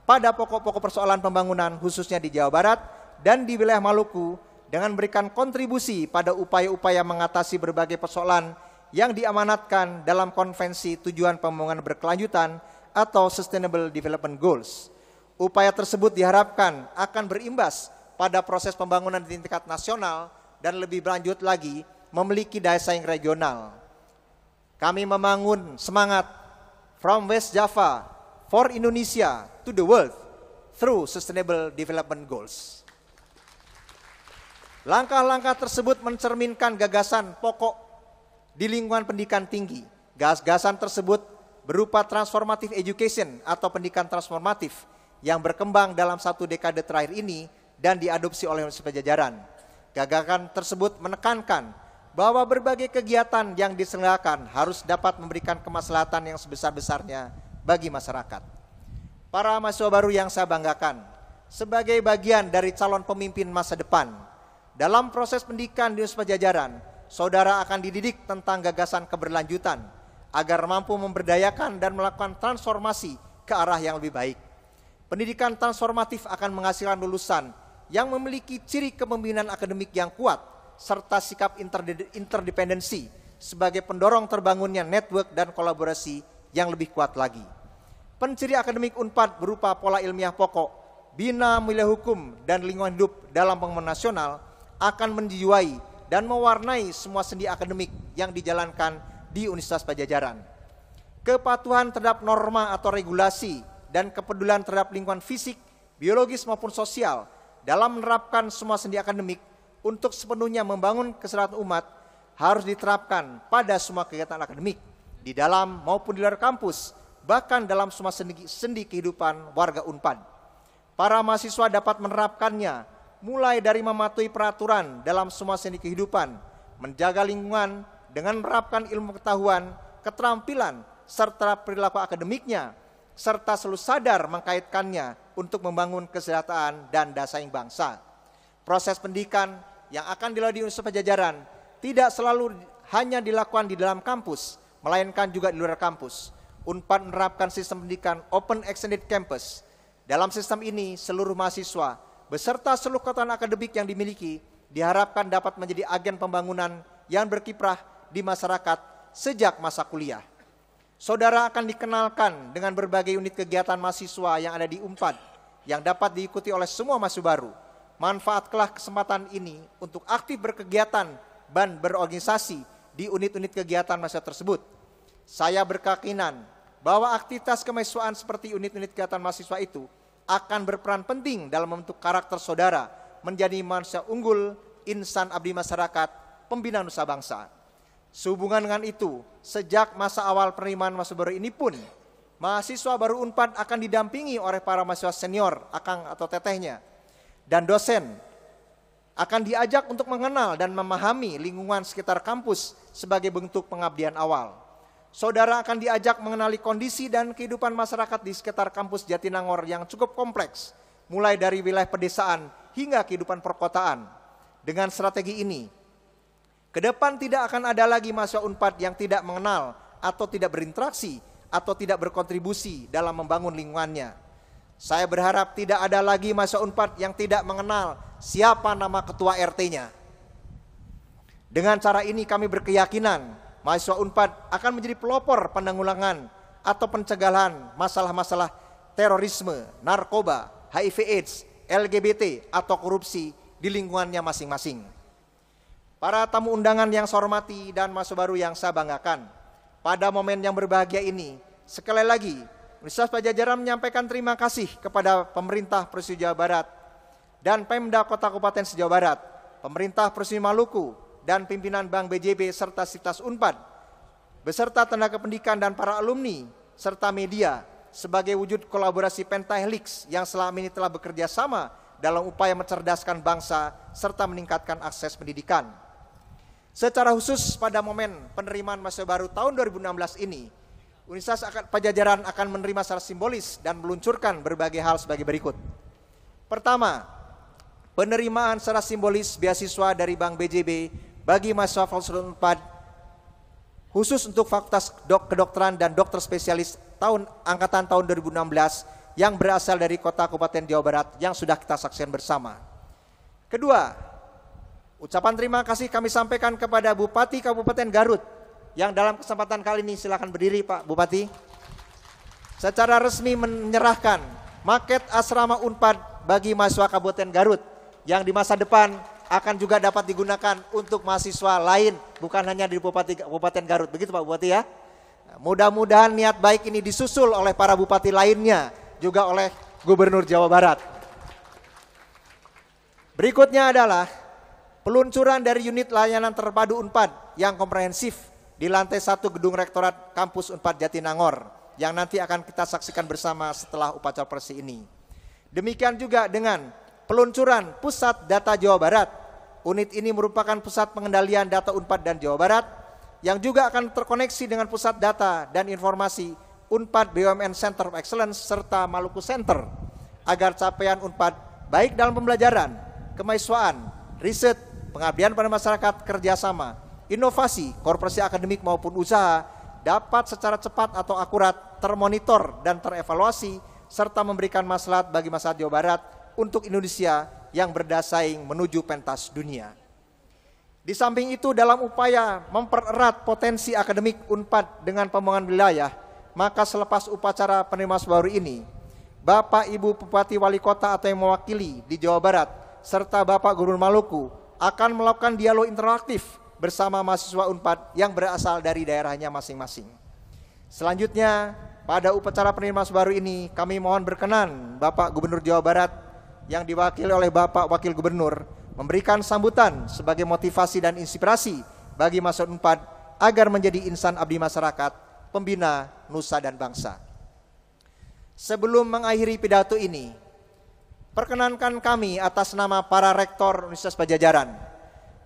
pada pokok-pokok persoalan pembangunan khususnya di Jawa Barat dan di wilayah Maluku dengan memberikan kontribusi pada upaya-upaya mengatasi berbagai persoalan yang diamanatkan dalam Konvensi Tujuan Pembangunan Berkelanjutan atau Sustainable Development Goals. Upaya tersebut diharapkan akan berimbas pada proses pembangunan di tingkat nasional dan lebih berlanjut lagi memiliki daya saing regional. Kami membangun semangat from West Java for Indonesia to the world through Sustainable Development Goals. Langkah-langkah tersebut mencerminkan gagasan pokok di lingkungan pendidikan tinggi. Gagasan tersebut berupa transformative education atau pendidikan transformatif yang berkembang dalam 1 dekade terakhir ini dan diadopsi oleh Universitas Padjadjaran. Gagasan tersebut menekankan bahwa berbagai kegiatan yang diselenggarakan harus dapat memberikan kemaslahatan yang sebesar-besarnya bagi masyarakat. Para mahasiswa baru yang saya banggakan, sebagai bagian dari calon pemimpin masa depan, dalam proses pendidikan di Universitas Padjadjaran, saudara akan dididik tentang gagasan keberlanjutan agar mampu memberdayakan dan melakukan transformasi ke arah yang lebih baik. Pendidikan transformatif akan menghasilkan lulusan yang memiliki ciri kepemimpinan akademik yang kuat serta sikap interdependensi sebagai pendorong terbangunnya network dan kolaborasi yang lebih kuat lagi. Penciri akademik Unpad berupa pola ilmiah pokok, bina nilai hukum dan lingkungan hidup dalam pembangunan nasional akan menjiwai dan mewarnai semua sendi akademik yang dijalankan di Universitas Padjadjaran. Kepatuhan terhadap norma atau regulasi dan kepedulian terhadap lingkungan fisik, biologis maupun sosial dalam menerapkan semua sendi akademik untuk sepenuhnya membangun kesejahteraan umat harus diterapkan pada semua kegiatan akademik di dalam maupun di luar kampus, bahkan dalam semua sendi kehidupan warga Unpad. Para mahasiswa dapat menerapkannya mulai dari mematuhi peraturan dalam semua sendi kehidupan, menjaga lingkungan dengan menerapkan ilmu pengetahuan, keterampilan, serta perilaku akademiknya, serta selalu sadar mengkaitkannya untuk membangun kesejahteraan dan daya saing bangsa. Proses pendidikan yang akan dilalui di Universitas Padjadjaran tidak selalu hanya dilakukan di dalam kampus, melainkan juga di luar kampus. Unpad menerapkan sistem pendidikan Open Extended Campus. Dalam sistem ini, seluruh mahasiswa beserta seluruh kekuatan akademik yang dimiliki diharapkan dapat menjadi agen pembangunan yang berkiprah di masyarakat sejak masa kuliah. Saudara akan dikenalkan dengan berbagai unit kegiatan mahasiswa yang ada di Unpad yang dapat diikuti oleh semua mahasiswa baru. Manfaatkanlah kesempatan ini untuk aktif berkegiatan dan berorganisasi di unit-unit kegiatan mahasiswa tersebut. Saya berkeyakinan bahwa aktivitas kemahasiswaan seperti unit-unit kegiatan mahasiswa itu akan berperan penting dalam membentuk karakter saudara menjadi manusia unggul, insan abdi masyarakat, pembina nusa bangsa. Sehubungan dengan itu, sejak masa awal penerimaan mahasiswa baru ini pun, mahasiswa baru Unpad akan didampingi oleh para mahasiswa senior, akang atau tetehnya, dan dosen akan diajak untuk mengenal dan memahami lingkungan sekitar kampus sebagai bentuk pengabdian awal. Saudara akan diajak mengenali kondisi dan kehidupan masyarakat di sekitar kampus Jatinangor yang cukup kompleks, mulai dari wilayah pedesaan hingga kehidupan perkotaan. Dengan strategi ini, ke depan tidak akan ada lagi mahasiswa Unpad yang tidak mengenal atau tidak berinteraksi atau tidak berkontribusi dalam membangun lingkungannya. Saya berharap tidak ada lagi mahasiswa Unpad yang tidak mengenal siapa nama ketua RT-nya. Dengan cara ini kami berkeyakinan mahasiswa Unpad akan menjadi pelopor penanggulangan atau pencegahan masalah-masalah terorisme, narkoba, HIV/AIDS, LGBT atau korupsi di lingkungannya masing-masing. Para tamu undangan yang saya hormati dan mahasiswa baru yang saya banggakan, pada momen yang berbahagia ini, sekali lagi Universitas Padjadjaran menyampaikan terima kasih kepada pemerintah Provinsi Jawa Barat dan Pemda Kota Kabupaten Jawa Barat, pemerintah Provinsi Maluku, dan pimpinan Bank BJB serta Sivitas Unpad, beserta tenaga pendidikan dan para alumni, serta media, sebagai wujud kolaborasi Pentahelix yang selama ini telah bekerja sama dalam upaya mencerdaskan bangsa serta meningkatkan akses pendidikan. Secara khusus pada momen penerimaan mahasiswa baru tahun 2016 ini, Universitas Padjadjaran akan menerima secara simbolis dan meluncurkan berbagai hal sebagai berikut. Pertama, penerimaan secara simbolis beasiswa dari Bank BJB bagi mahasiswa Fakultas Unpad khusus untuk Fakultas Kedokteran dan Dokter Spesialis angkatan tahun 2016 yang berasal dari Kota Kabupaten Jawa Barat yang sudah kita saksikan bersama. Kedua, ucapan terima kasih kami sampaikan kepada Bupati Kabupaten Garut yang dalam kesempatan kali ini, silakan berdiri Pak Bupati, secara resmi menyerahkan maket asrama Unpad bagi mahasiswa Kabupaten Garut yang di masa depan akan juga dapat digunakan untuk mahasiswa lain, bukan hanya di Kabupaten Garut. Begitu Pak Bupati ya. Mudah-mudahan niat baik ini disusul oleh para bupati lainnya, juga oleh Gubernur Jawa Barat. Berikutnya adalah peluncuran dari unit layanan terpadu Unpad yang komprehensif di lantai 1 gedung Rektorat Kampus Unpad Jatinangor yang nanti akan kita saksikan bersama setelah upacara presi ini. Demikian juga dengan peluncuran Pusat Data Jawa Barat. Unit ini merupakan pusat pengendalian data Unpad dan Jawa Barat yang juga akan terkoneksi dengan Pusat Data dan Informasi Unpad BUMN Center of Excellence serta Maluku Center agar capaian Unpad baik dalam pembelajaran, kemahasiswaan, riset, pengabdian pada masyarakat, kerjasama, inovasi, korporasi akademik maupun usaha dapat secara cepat atau akurat termonitor dan terevaluasi serta memberikan maslahat bagi masyarakat Jawa Barat untuk Indonesia yang berdasaing menuju pentas dunia. Di samping itu, dalam upaya mempererat potensi akademik Unpad dengan pembangunan wilayah, maka selepas upacara penerimaan baru ini, Bapak Ibu Bupati Wali Kota atau yang mewakili di Jawa Barat serta Bapak Gubernur Maluku akan melakukan dialog interaktif bersama mahasiswa Unpad yang berasal dari daerahnya masing-masing. Selanjutnya, pada upacara penerimaan baru ini kami mohon berkenan Bapak Gubernur Jawa Barat yang diwakili oleh Bapak Wakil Gubernur memberikan sambutan sebagai motivasi dan inspirasi bagi mahasiswa Unpad agar menjadi insan abdi masyarakat, pembina nusa dan bangsa. Sebelum mengakhiri pidato ini, perkenankan kami atas nama para rektor Universitas Padjadjaran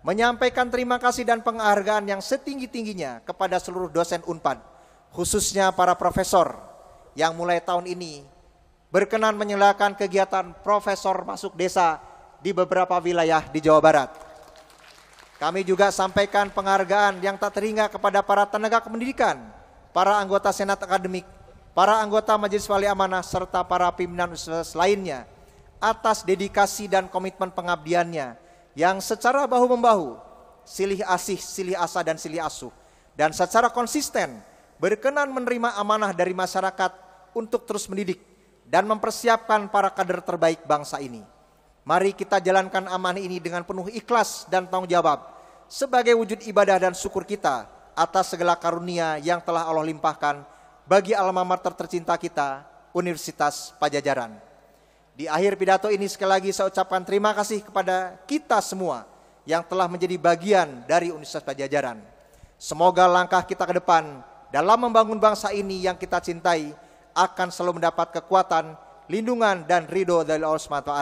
menyampaikan terima kasih dan penghargaan yang setinggi-tingginya kepada seluruh dosen Unpad, khususnya para profesor yang mulai tahun ini berkenan menyelenggarakan kegiatan Profesor Masuk Desa di beberapa wilayah di Jawa Barat. Kami juga sampaikan penghargaan yang tak terhingga kepada para tenaga pendidikan, para anggota Senat Akademik, para anggota Majelis Wali Amanah, serta para pimpinan universitas lainnya atas dedikasi dan komitmen pengabdiannya yang secara bahu-membahu, silih asih, silih asa, dan silih asuh, dan secara konsisten berkenan menerima amanah dari masyarakat untuk terus mendidik dan mempersiapkan para kader terbaik bangsa ini. Mari kita jalankan amanah ini dengan penuh ikhlas dan tanggung jawab sebagai wujud ibadah dan syukur kita atas segala karunia yang telah Allah limpahkan bagi alma mater tercinta kita, Universitas Padjadjaran. Di akhir pidato ini sekali lagi saya ucapkan terima kasih kepada kita semua yang telah menjadi bagian dari Universitas Padjadjaran. Semoga langkah kita ke depan dalam membangun bangsa ini yang kita cintai akan selalu mendapat kekuatan, lindungan, dan ridho dari Allah SWT.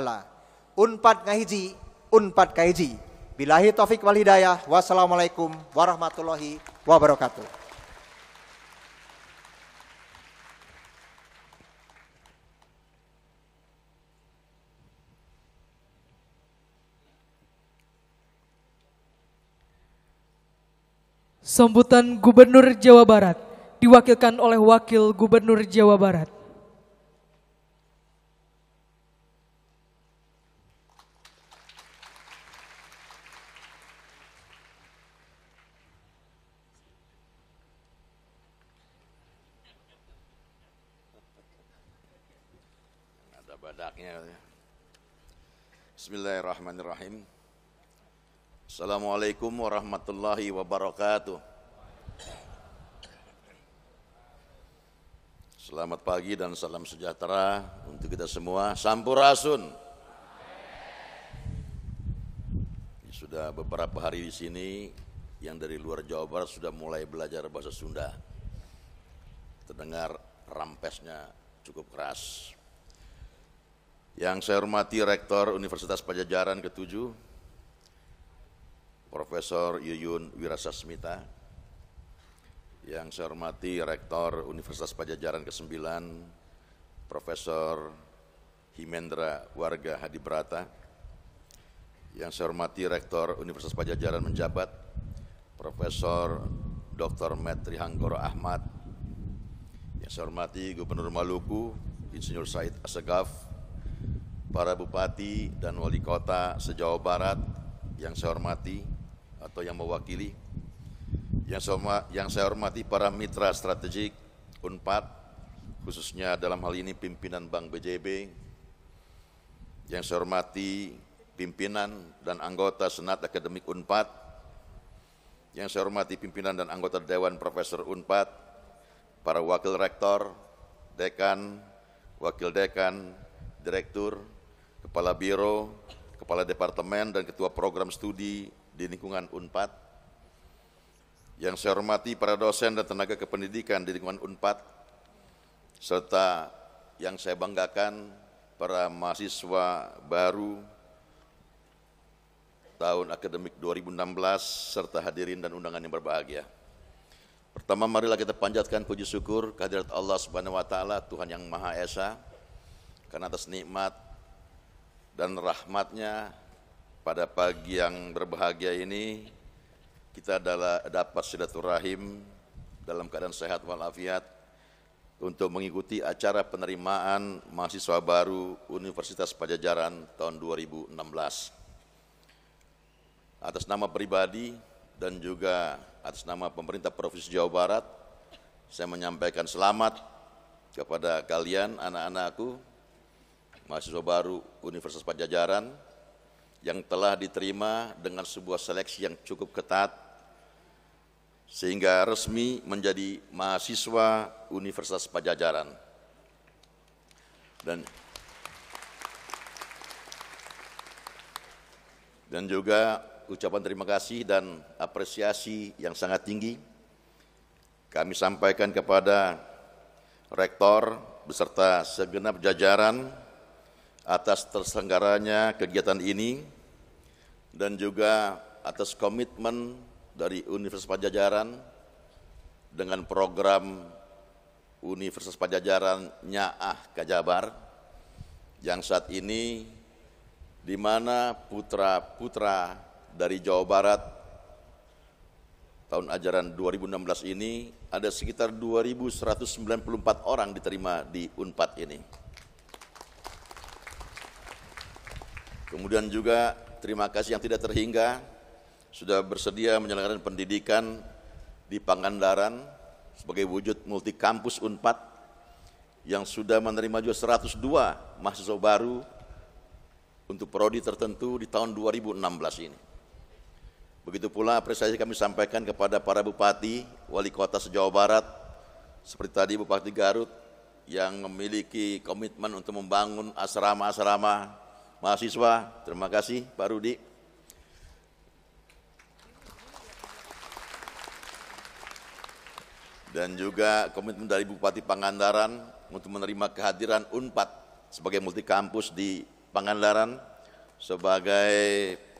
Unpad ngahiji, Unpad kahiji. Billahi taufik wal hidayah. Wassalamualaikum warahmatullahi wabarakatuh. Sambutan Gubernur Jawa Barat diwakilkan oleh Wakil Gubernur Jawa Barat. Ada badaknya. Bismillahirrahmanirrahim. Assalamualaikum warahmatullahi wabarakatuh. Selamat pagi dan salam sejahtera untuk kita semua. Sampurasun. Sudah beberapa hari di sini yang dari luar Jawa Barat sudah mulai belajar bahasa Sunda. Terdengar rampesnya cukup keras. Yang saya hormati Rektor Universitas Padjadjaran ke-7, Profesor Yuyun Wirasasmita, yang saya hormati Rektor Universitas Padjadjaran ke-9, Profesor Himendra Warga Hadibrata, yang saya hormati Rektor Universitas Padjadjaran menjabat, Profesor Dr. Metri Hanggoro Ahmad, yang saya hormati Gubernur Maluku, Insinyur Said Assegaf, para bupati dan wali kota se-Jawa Barat yang saya hormati atau yang mewakili, yang saya hormati para mitra strategik UNPAD, khususnya dalam hal ini pimpinan Bank BJB, yang saya hormati pimpinan dan anggota Senat Akademik UNPAD, yang saya hormati pimpinan dan anggota Dewan Profesor UNPAD, para wakil rektor, dekan, wakil dekan, direktur, kepala biro, kepala departemen, dan ketua program studi di lingkungan UNPAD. Yang saya hormati para dosen dan tenaga kependidikan di lingkungan UNPAD, serta yang saya banggakan para mahasiswa baru tahun akademik 2016 serta hadirin dan undangan yang berbahagia. Pertama, marilah kita panjatkan puji syukur kehadirat Allah Subhanahu wa taala, Tuhan yang Maha Esa, karena atas nikmat dan rahmatnya pada pagi yang berbahagia ini kita dapat silaturahim dalam keadaan sehat walafiat untuk mengikuti acara penerimaan mahasiswa baru Universitas Padjadjaran tahun 2016. Atas nama pribadi dan juga atas nama pemerintah Provinsi Jawa Barat, saya menyampaikan selamat kepada kalian, anak-anakku, mahasiswa baru Universitas Padjadjaran yang telah diterima dengan sebuah seleksi yang cukup ketat sehingga resmi menjadi mahasiswa Universitas Padjadjaran. Dan juga ucapan terima kasih dan apresiasi yang sangat tinggi kami sampaikan kepada Rektor beserta segenap jajaran atas terselenggaranya kegiatan ini dan juga atas komitmen dari Universitas Padjadjaran dengan program Universitas Padjadjaran Nyaah Kajabar yang saat ini di mana putra-putra dari Jawa Barat tahun ajaran 2016 ini ada sekitar 2.194 orang diterima di UNPAD ini. Kemudian juga terima kasih yang tidak terhingga sudah bersedia menyelenggarakan pendidikan di Pangandaran sebagai wujud multi kampus UNPAD yang sudah menerima juga 102 mahasiswa baru untuk prodi tertentu di tahun 2016 ini. Begitu pula apresiasi kami sampaikan kepada para bupati, wali kota se-Jawa Barat, seperti tadi Bupati Garut yang memiliki komitmen untuk membangun asrama-asrama mahasiswa. Terima kasih Pak Rudi. Dan juga komitmen dari Bupati Pangandaran untuk menerima kehadiran UNPAD sebagai multi kampus di Pangandaran sebagai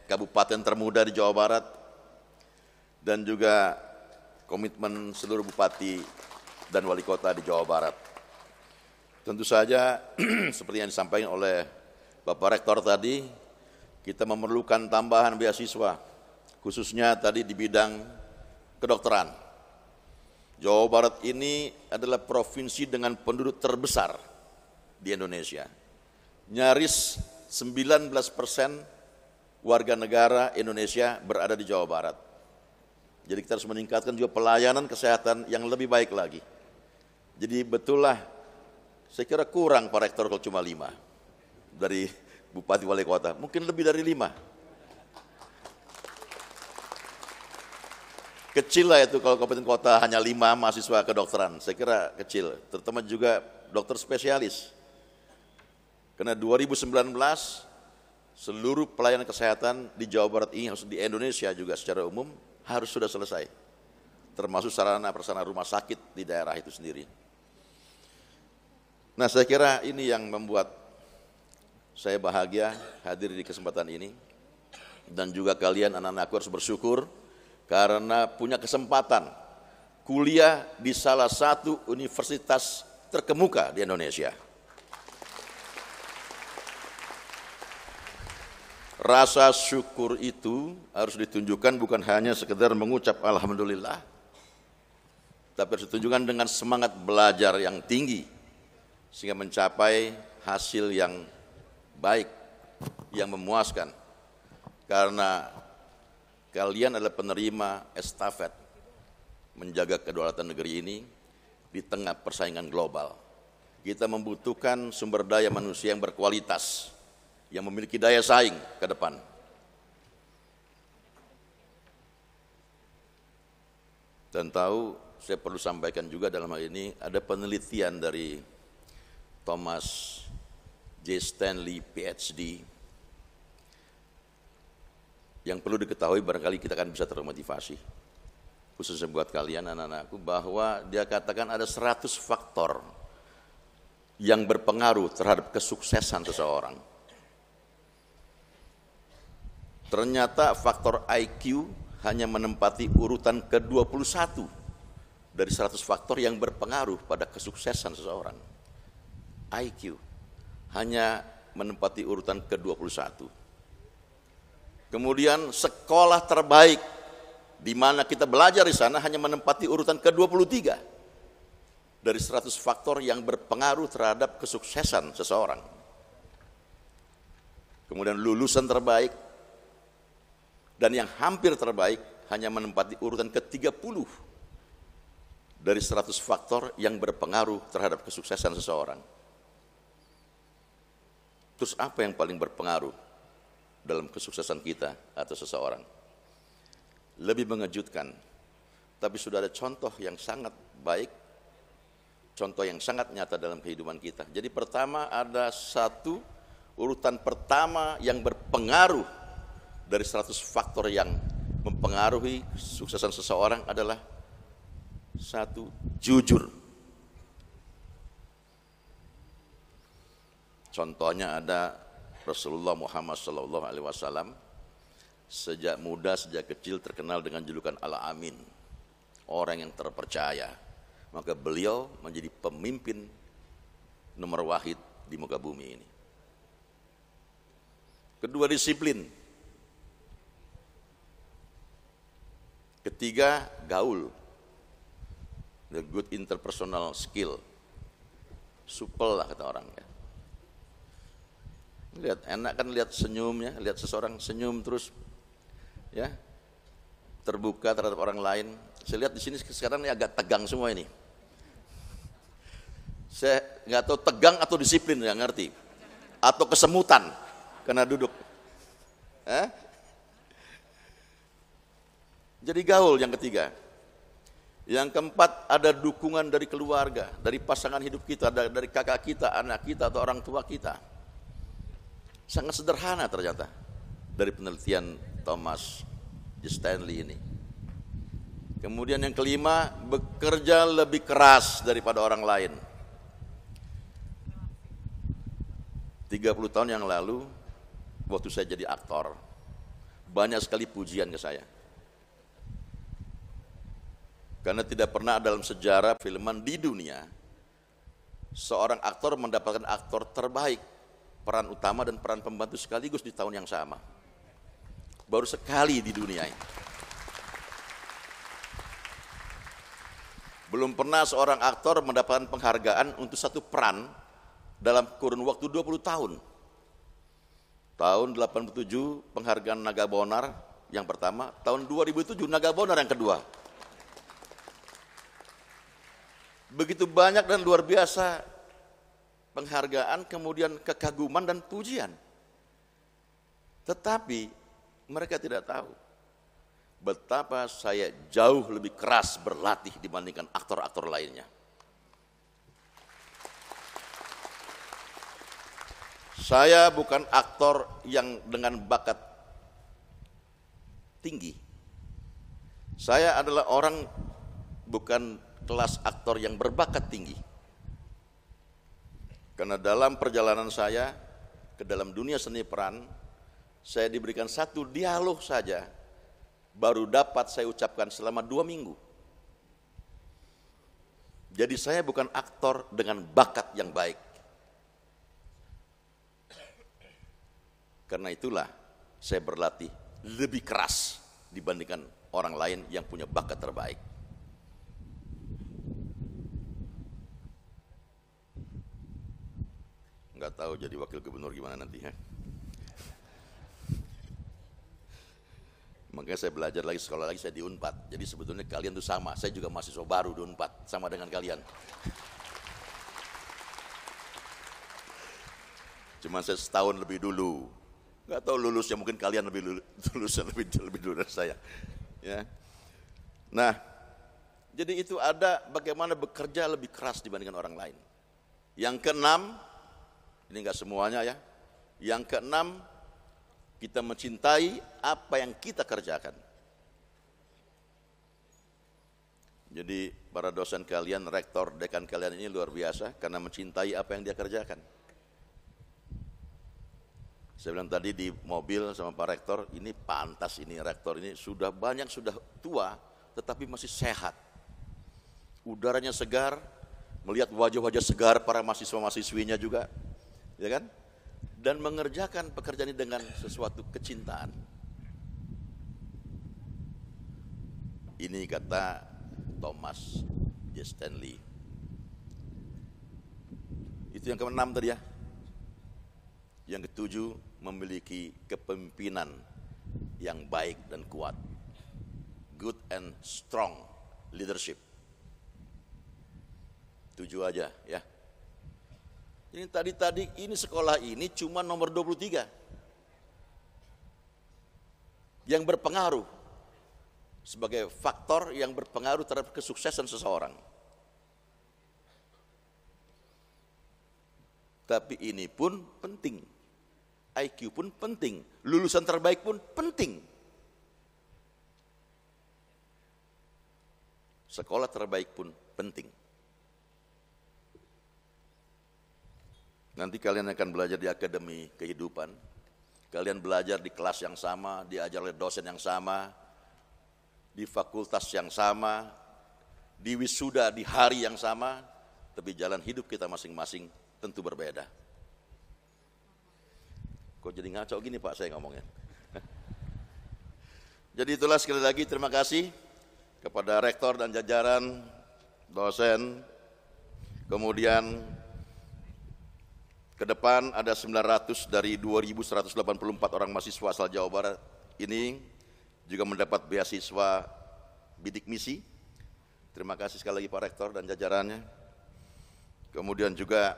kabupaten termuda di Jawa Barat, dan juga komitmen seluruh bupati dan wali kota di Jawa Barat. Tentu saja seperti yang disampaikan oleh Bapak Rektor tadi, kita memerlukan tambahan beasiswa, khususnya tadi di bidang kedokteran. Jawa Barat ini adalah provinsi dengan penduduk terbesar di Indonesia. Nyaris 19% warga negara Indonesia berada di Jawa Barat. Jadi kita harus meningkatkan juga pelayanan kesehatan yang lebih baik lagi. Jadi betullah, saya kira kurang Pak Rektor kalau cuma 5 dari Bupati Wali Kota, mungkin lebih dari 5. Kecil lah itu kalau kabupaten kota hanya 5 mahasiswa kedokteran, saya kira kecil, terutama juga dokter spesialis. Karena 2019 seluruh pelayanan kesehatan di Jawa Barat ini, harus di Indonesia juga secara umum, harus sudah selesai. Termasuk sarana-prasarana rumah sakit di daerah itu sendiri. Nah, saya kira ini yang membuat saya bahagia hadir di kesempatan ini. Dan juga kalian anak-anakku harus bersyukur karena punya kesempatan kuliah di salah satu universitas terkemuka di Indonesia. Rasa syukur itu harus ditunjukkan bukan hanya sekedar mengucap alhamdulillah, tapi harus ditunjukkan dengan semangat belajar yang tinggi sehingga mencapai hasil yang baik, yang memuaskan. Karena kalian adalah penerima estafet menjaga kedaulatan negeri ini di tengah persaingan global. Kita membutuhkan sumber daya manusia yang berkualitas, yang memiliki daya saing ke depan. Dan tahu, saya perlu sampaikan juga dalam hal ini, ada penelitian dari Thomas J. Stanley, PhD, yang perlu diketahui, barangkali kita akan bisa termotivasi, khususnya buat kalian anak-anakku, bahwa dia katakan ada 100 faktor yang berpengaruh terhadap kesuksesan seseorang. Ternyata faktor IQ hanya menempati urutan ke-21 dari 100 faktor yang berpengaruh pada kesuksesan seseorang. IQ hanya menempati urutan ke-21. Kemudian sekolah terbaik di mana kita belajar di sana hanya menempati urutan ke-23 dari 100 faktor yang berpengaruh terhadap kesuksesan seseorang. Kemudian lulusan terbaik dan yang hampir terbaik hanya menempati urutan ke-30 dari 100 faktor yang berpengaruh terhadap kesuksesan seseorang. Terus apa yang paling berpengaruh dalam kesuksesan kita atau seseorang? Lebih mengejutkan, tapi sudah ada contoh yang sangat baik, contoh yang sangat nyata dalam kehidupan kita. Jadi pertama ada satu urutan pertama yang berpengaruh dari 100 faktor yang mempengaruhi kesuksesan seseorang adalah satu, jujur. Contohnya ada Rasulullah Muhammad SAW, sejak muda, sejak kecil terkenal dengan julukan Al-Amin, orang yang terpercaya. Maka beliau menjadi pemimpin nomor wahid di muka bumi ini. Kedua, disiplin. Ketiga, gaul, the good interpersonal skill, supel lah kata orang ya. Lihat, enak kan lihat senyumnya, lihat seseorang senyum terus ya, terbuka terhadap orang lain. Saya lihat di sini sekarang ini agak tegang semua ini. Saya nggak tahu tegang atau disiplin, nggak ngerti, atau kesemutan karena duduk. Jadi gaul yang ketiga. Yang keempat, ada dukungan dari keluarga, dari pasangan hidup kita, dari kakak kita, anak kita, atau orang tua kita. Sangat sederhana ternyata dari penelitian Thomas J. Stanley ini. Kemudian yang kelima, bekerja lebih keras daripada orang lain. 30 tahun yang lalu, waktu saya jadi aktor, banyak sekali pujian ke saya. Karena tidak pernah dalam sejarah filman di dunia seorang aktor mendapatkan aktor terbaik, peran utama dan peran pembantu sekaligus di tahun yang sama. Baru sekali di dunia ini. Belum pernah seorang aktor mendapatkan penghargaan untuk satu peran dalam kurun waktu 20 tahun. Tahun 87 penghargaan Naga Bonar yang pertama, tahun 2007 Naga Bonar yang kedua. Begitu banyak dan luar biasa penghargaan, kemudian kekaguman dan pujian. Tetapi mereka tidak tahu betapa saya jauh lebih keras berlatih dibandingkan aktor-aktor lainnya. Saya bukan aktor yang dengan bakat tinggi. Saya adalah orang bukan kelas aktor yang berbakat tinggi. Karena dalam perjalanan saya ke dalam dunia seni peran, saya diberikan satu dialog saja, baru dapat saya ucapkan selama 2 minggu. Jadi saya bukan aktor dengan bakat yang baik. Karena itulah saya berlatih lebih keras dibandingkan orang lain yang punya bakat terbaik. nggak tahu jadi wakil gubernur gimana nanti ya. Makanya saya belajar lagi, sekolah lagi, saya di Unpad. Jadi sebetulnya kalian tuh sama, saya juga mahasiswa baru di Unpad, sama dengan kalian. Cuma saya setahun lebih dulu. Nggak tahu lulusnya, mungkin kalian lulusnya lebih dulu dari saya. Ya. Nah, jadi itu ada bagaimana bekerja lebih keras dibandingkan orang lain. Yang keenam, ini enggak semuanya ya. Yang keenam, kita mencintai apa yang kita kerjakan. Jadi para dosen kalian, rektor, dekan kalian ini luar biasa karena mencintai apa yang dia kerjakan. Saya bilang tadi di mobil sama Pak Rektor, ini pantas ini rektor ini sudah banyak, sudah tua, tetapi masih sehat. Udaranya segar, melihat wajah-wajah segar para mahasiswa-mahasiswinya juga, ya kan? Dan mengerjakan pekerjaan ini dengan sesuatu kecintaan. Ini kata Thomas J. Stanley. Itu yang keenam tadi ya. Yang ketujuh, memiliki kepemimpinan yang baik dan kuat. Good and strong leadership. 7 aja ya. Ini tadi ini sekolah ini cuma nomor 23 yang berpengaruh sebagai faktor yang berpengaruh terhadap kesuksesan seseorang. Tapi ini pun penting, IQ pun penting, lulusan terbaik pun penting. Sekolah terbaik pun penting. Nanti kalian akan belajar di akademi kehidupan. Kalian belajar di kelas yang sama, diajar oleh dosen yang sama, di fakultas yang sama, di wisuda di hari yang sama, tapi jalan hidup kita masing-masing tentu berbeda. Kok jadi ngaco gini Pak saya ngomongnya? Jadi itulah sekali lagi terima kasih kepada rektor dan jajaran, dosen, kemudian ke depan ada 900 dari 2.184 orang mahasiswa asal Jawa Barat ini juga mendapat beasiswa bidik misi. Terima kasih sekali lagi Pak Rektor dan jajarannya. Kemudian juga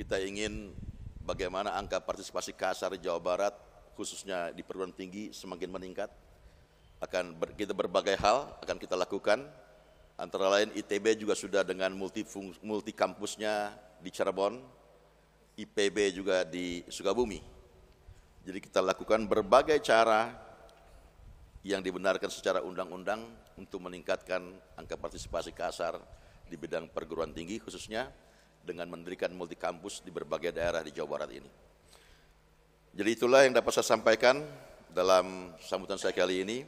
kita ingin bagaimana angka partisipasi kasar di Jawa Barat khususnya di perguruan tinggi semakin meningkat. Kita berbagai hal akan kita lakukan. Antara lain ITB juga sudah dengan multi kampusnya di Cirebon, IPB juga di Sukabumi. Jadi kita lakukan berbagai cara yang dibenarkan secara undang-undang untuk meningkatkan angka partisipasi kasar di bidang perguruan tinggi khususnya dengan mendirikan multi kampus di berbagai daerah di Jawa Barat ini. Jadi itulah yang dapat saya sampaikan dalam sambutan saya kali ini.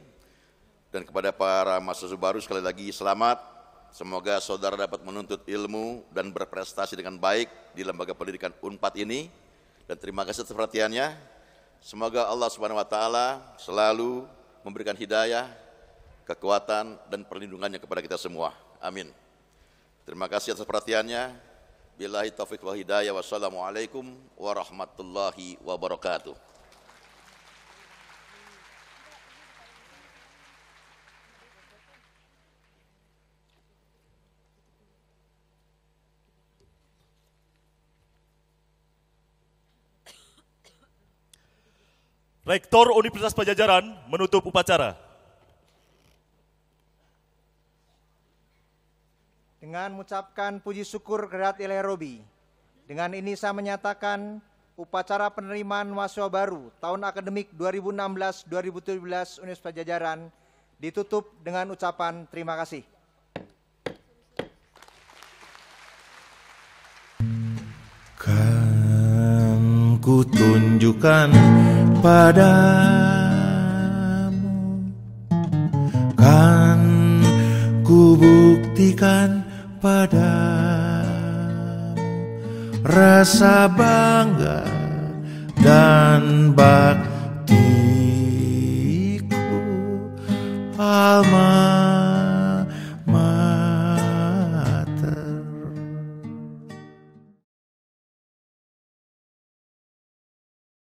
Dan kepada para mahasiswa baru sekali lagi selamat. Semoga saudara dapat menuntut ilmu dan berprestasi dengan baik di lembaga pendidikan Unpad ini. Dan terima kasih atas perhatiannya. Semoga Allah Subhanahu wa taala selalu memberikan hidayah, kekuatan dan perlindungannya kepada kita semua. Amin. Terima kasih atas perhatiannya. Billahi taufiq wal hidayah. Wassalamualaikum warahmatullahi wabarakatuh. Rektor Universitas Padjadjaran menutup upacara. Dengan mengucapkan puji syukur kehadirat Ilahi Robi, dengan ini saya menyatakan upacara penerimaan mahasiswa baru tahun akademik 2016-2017 Universitas Padjadjaran ditutup dengan ucapan terima kasih. Kan ku tunjukkan padamu, kan ku buktikan padamu rasa bangga dan baktiku alma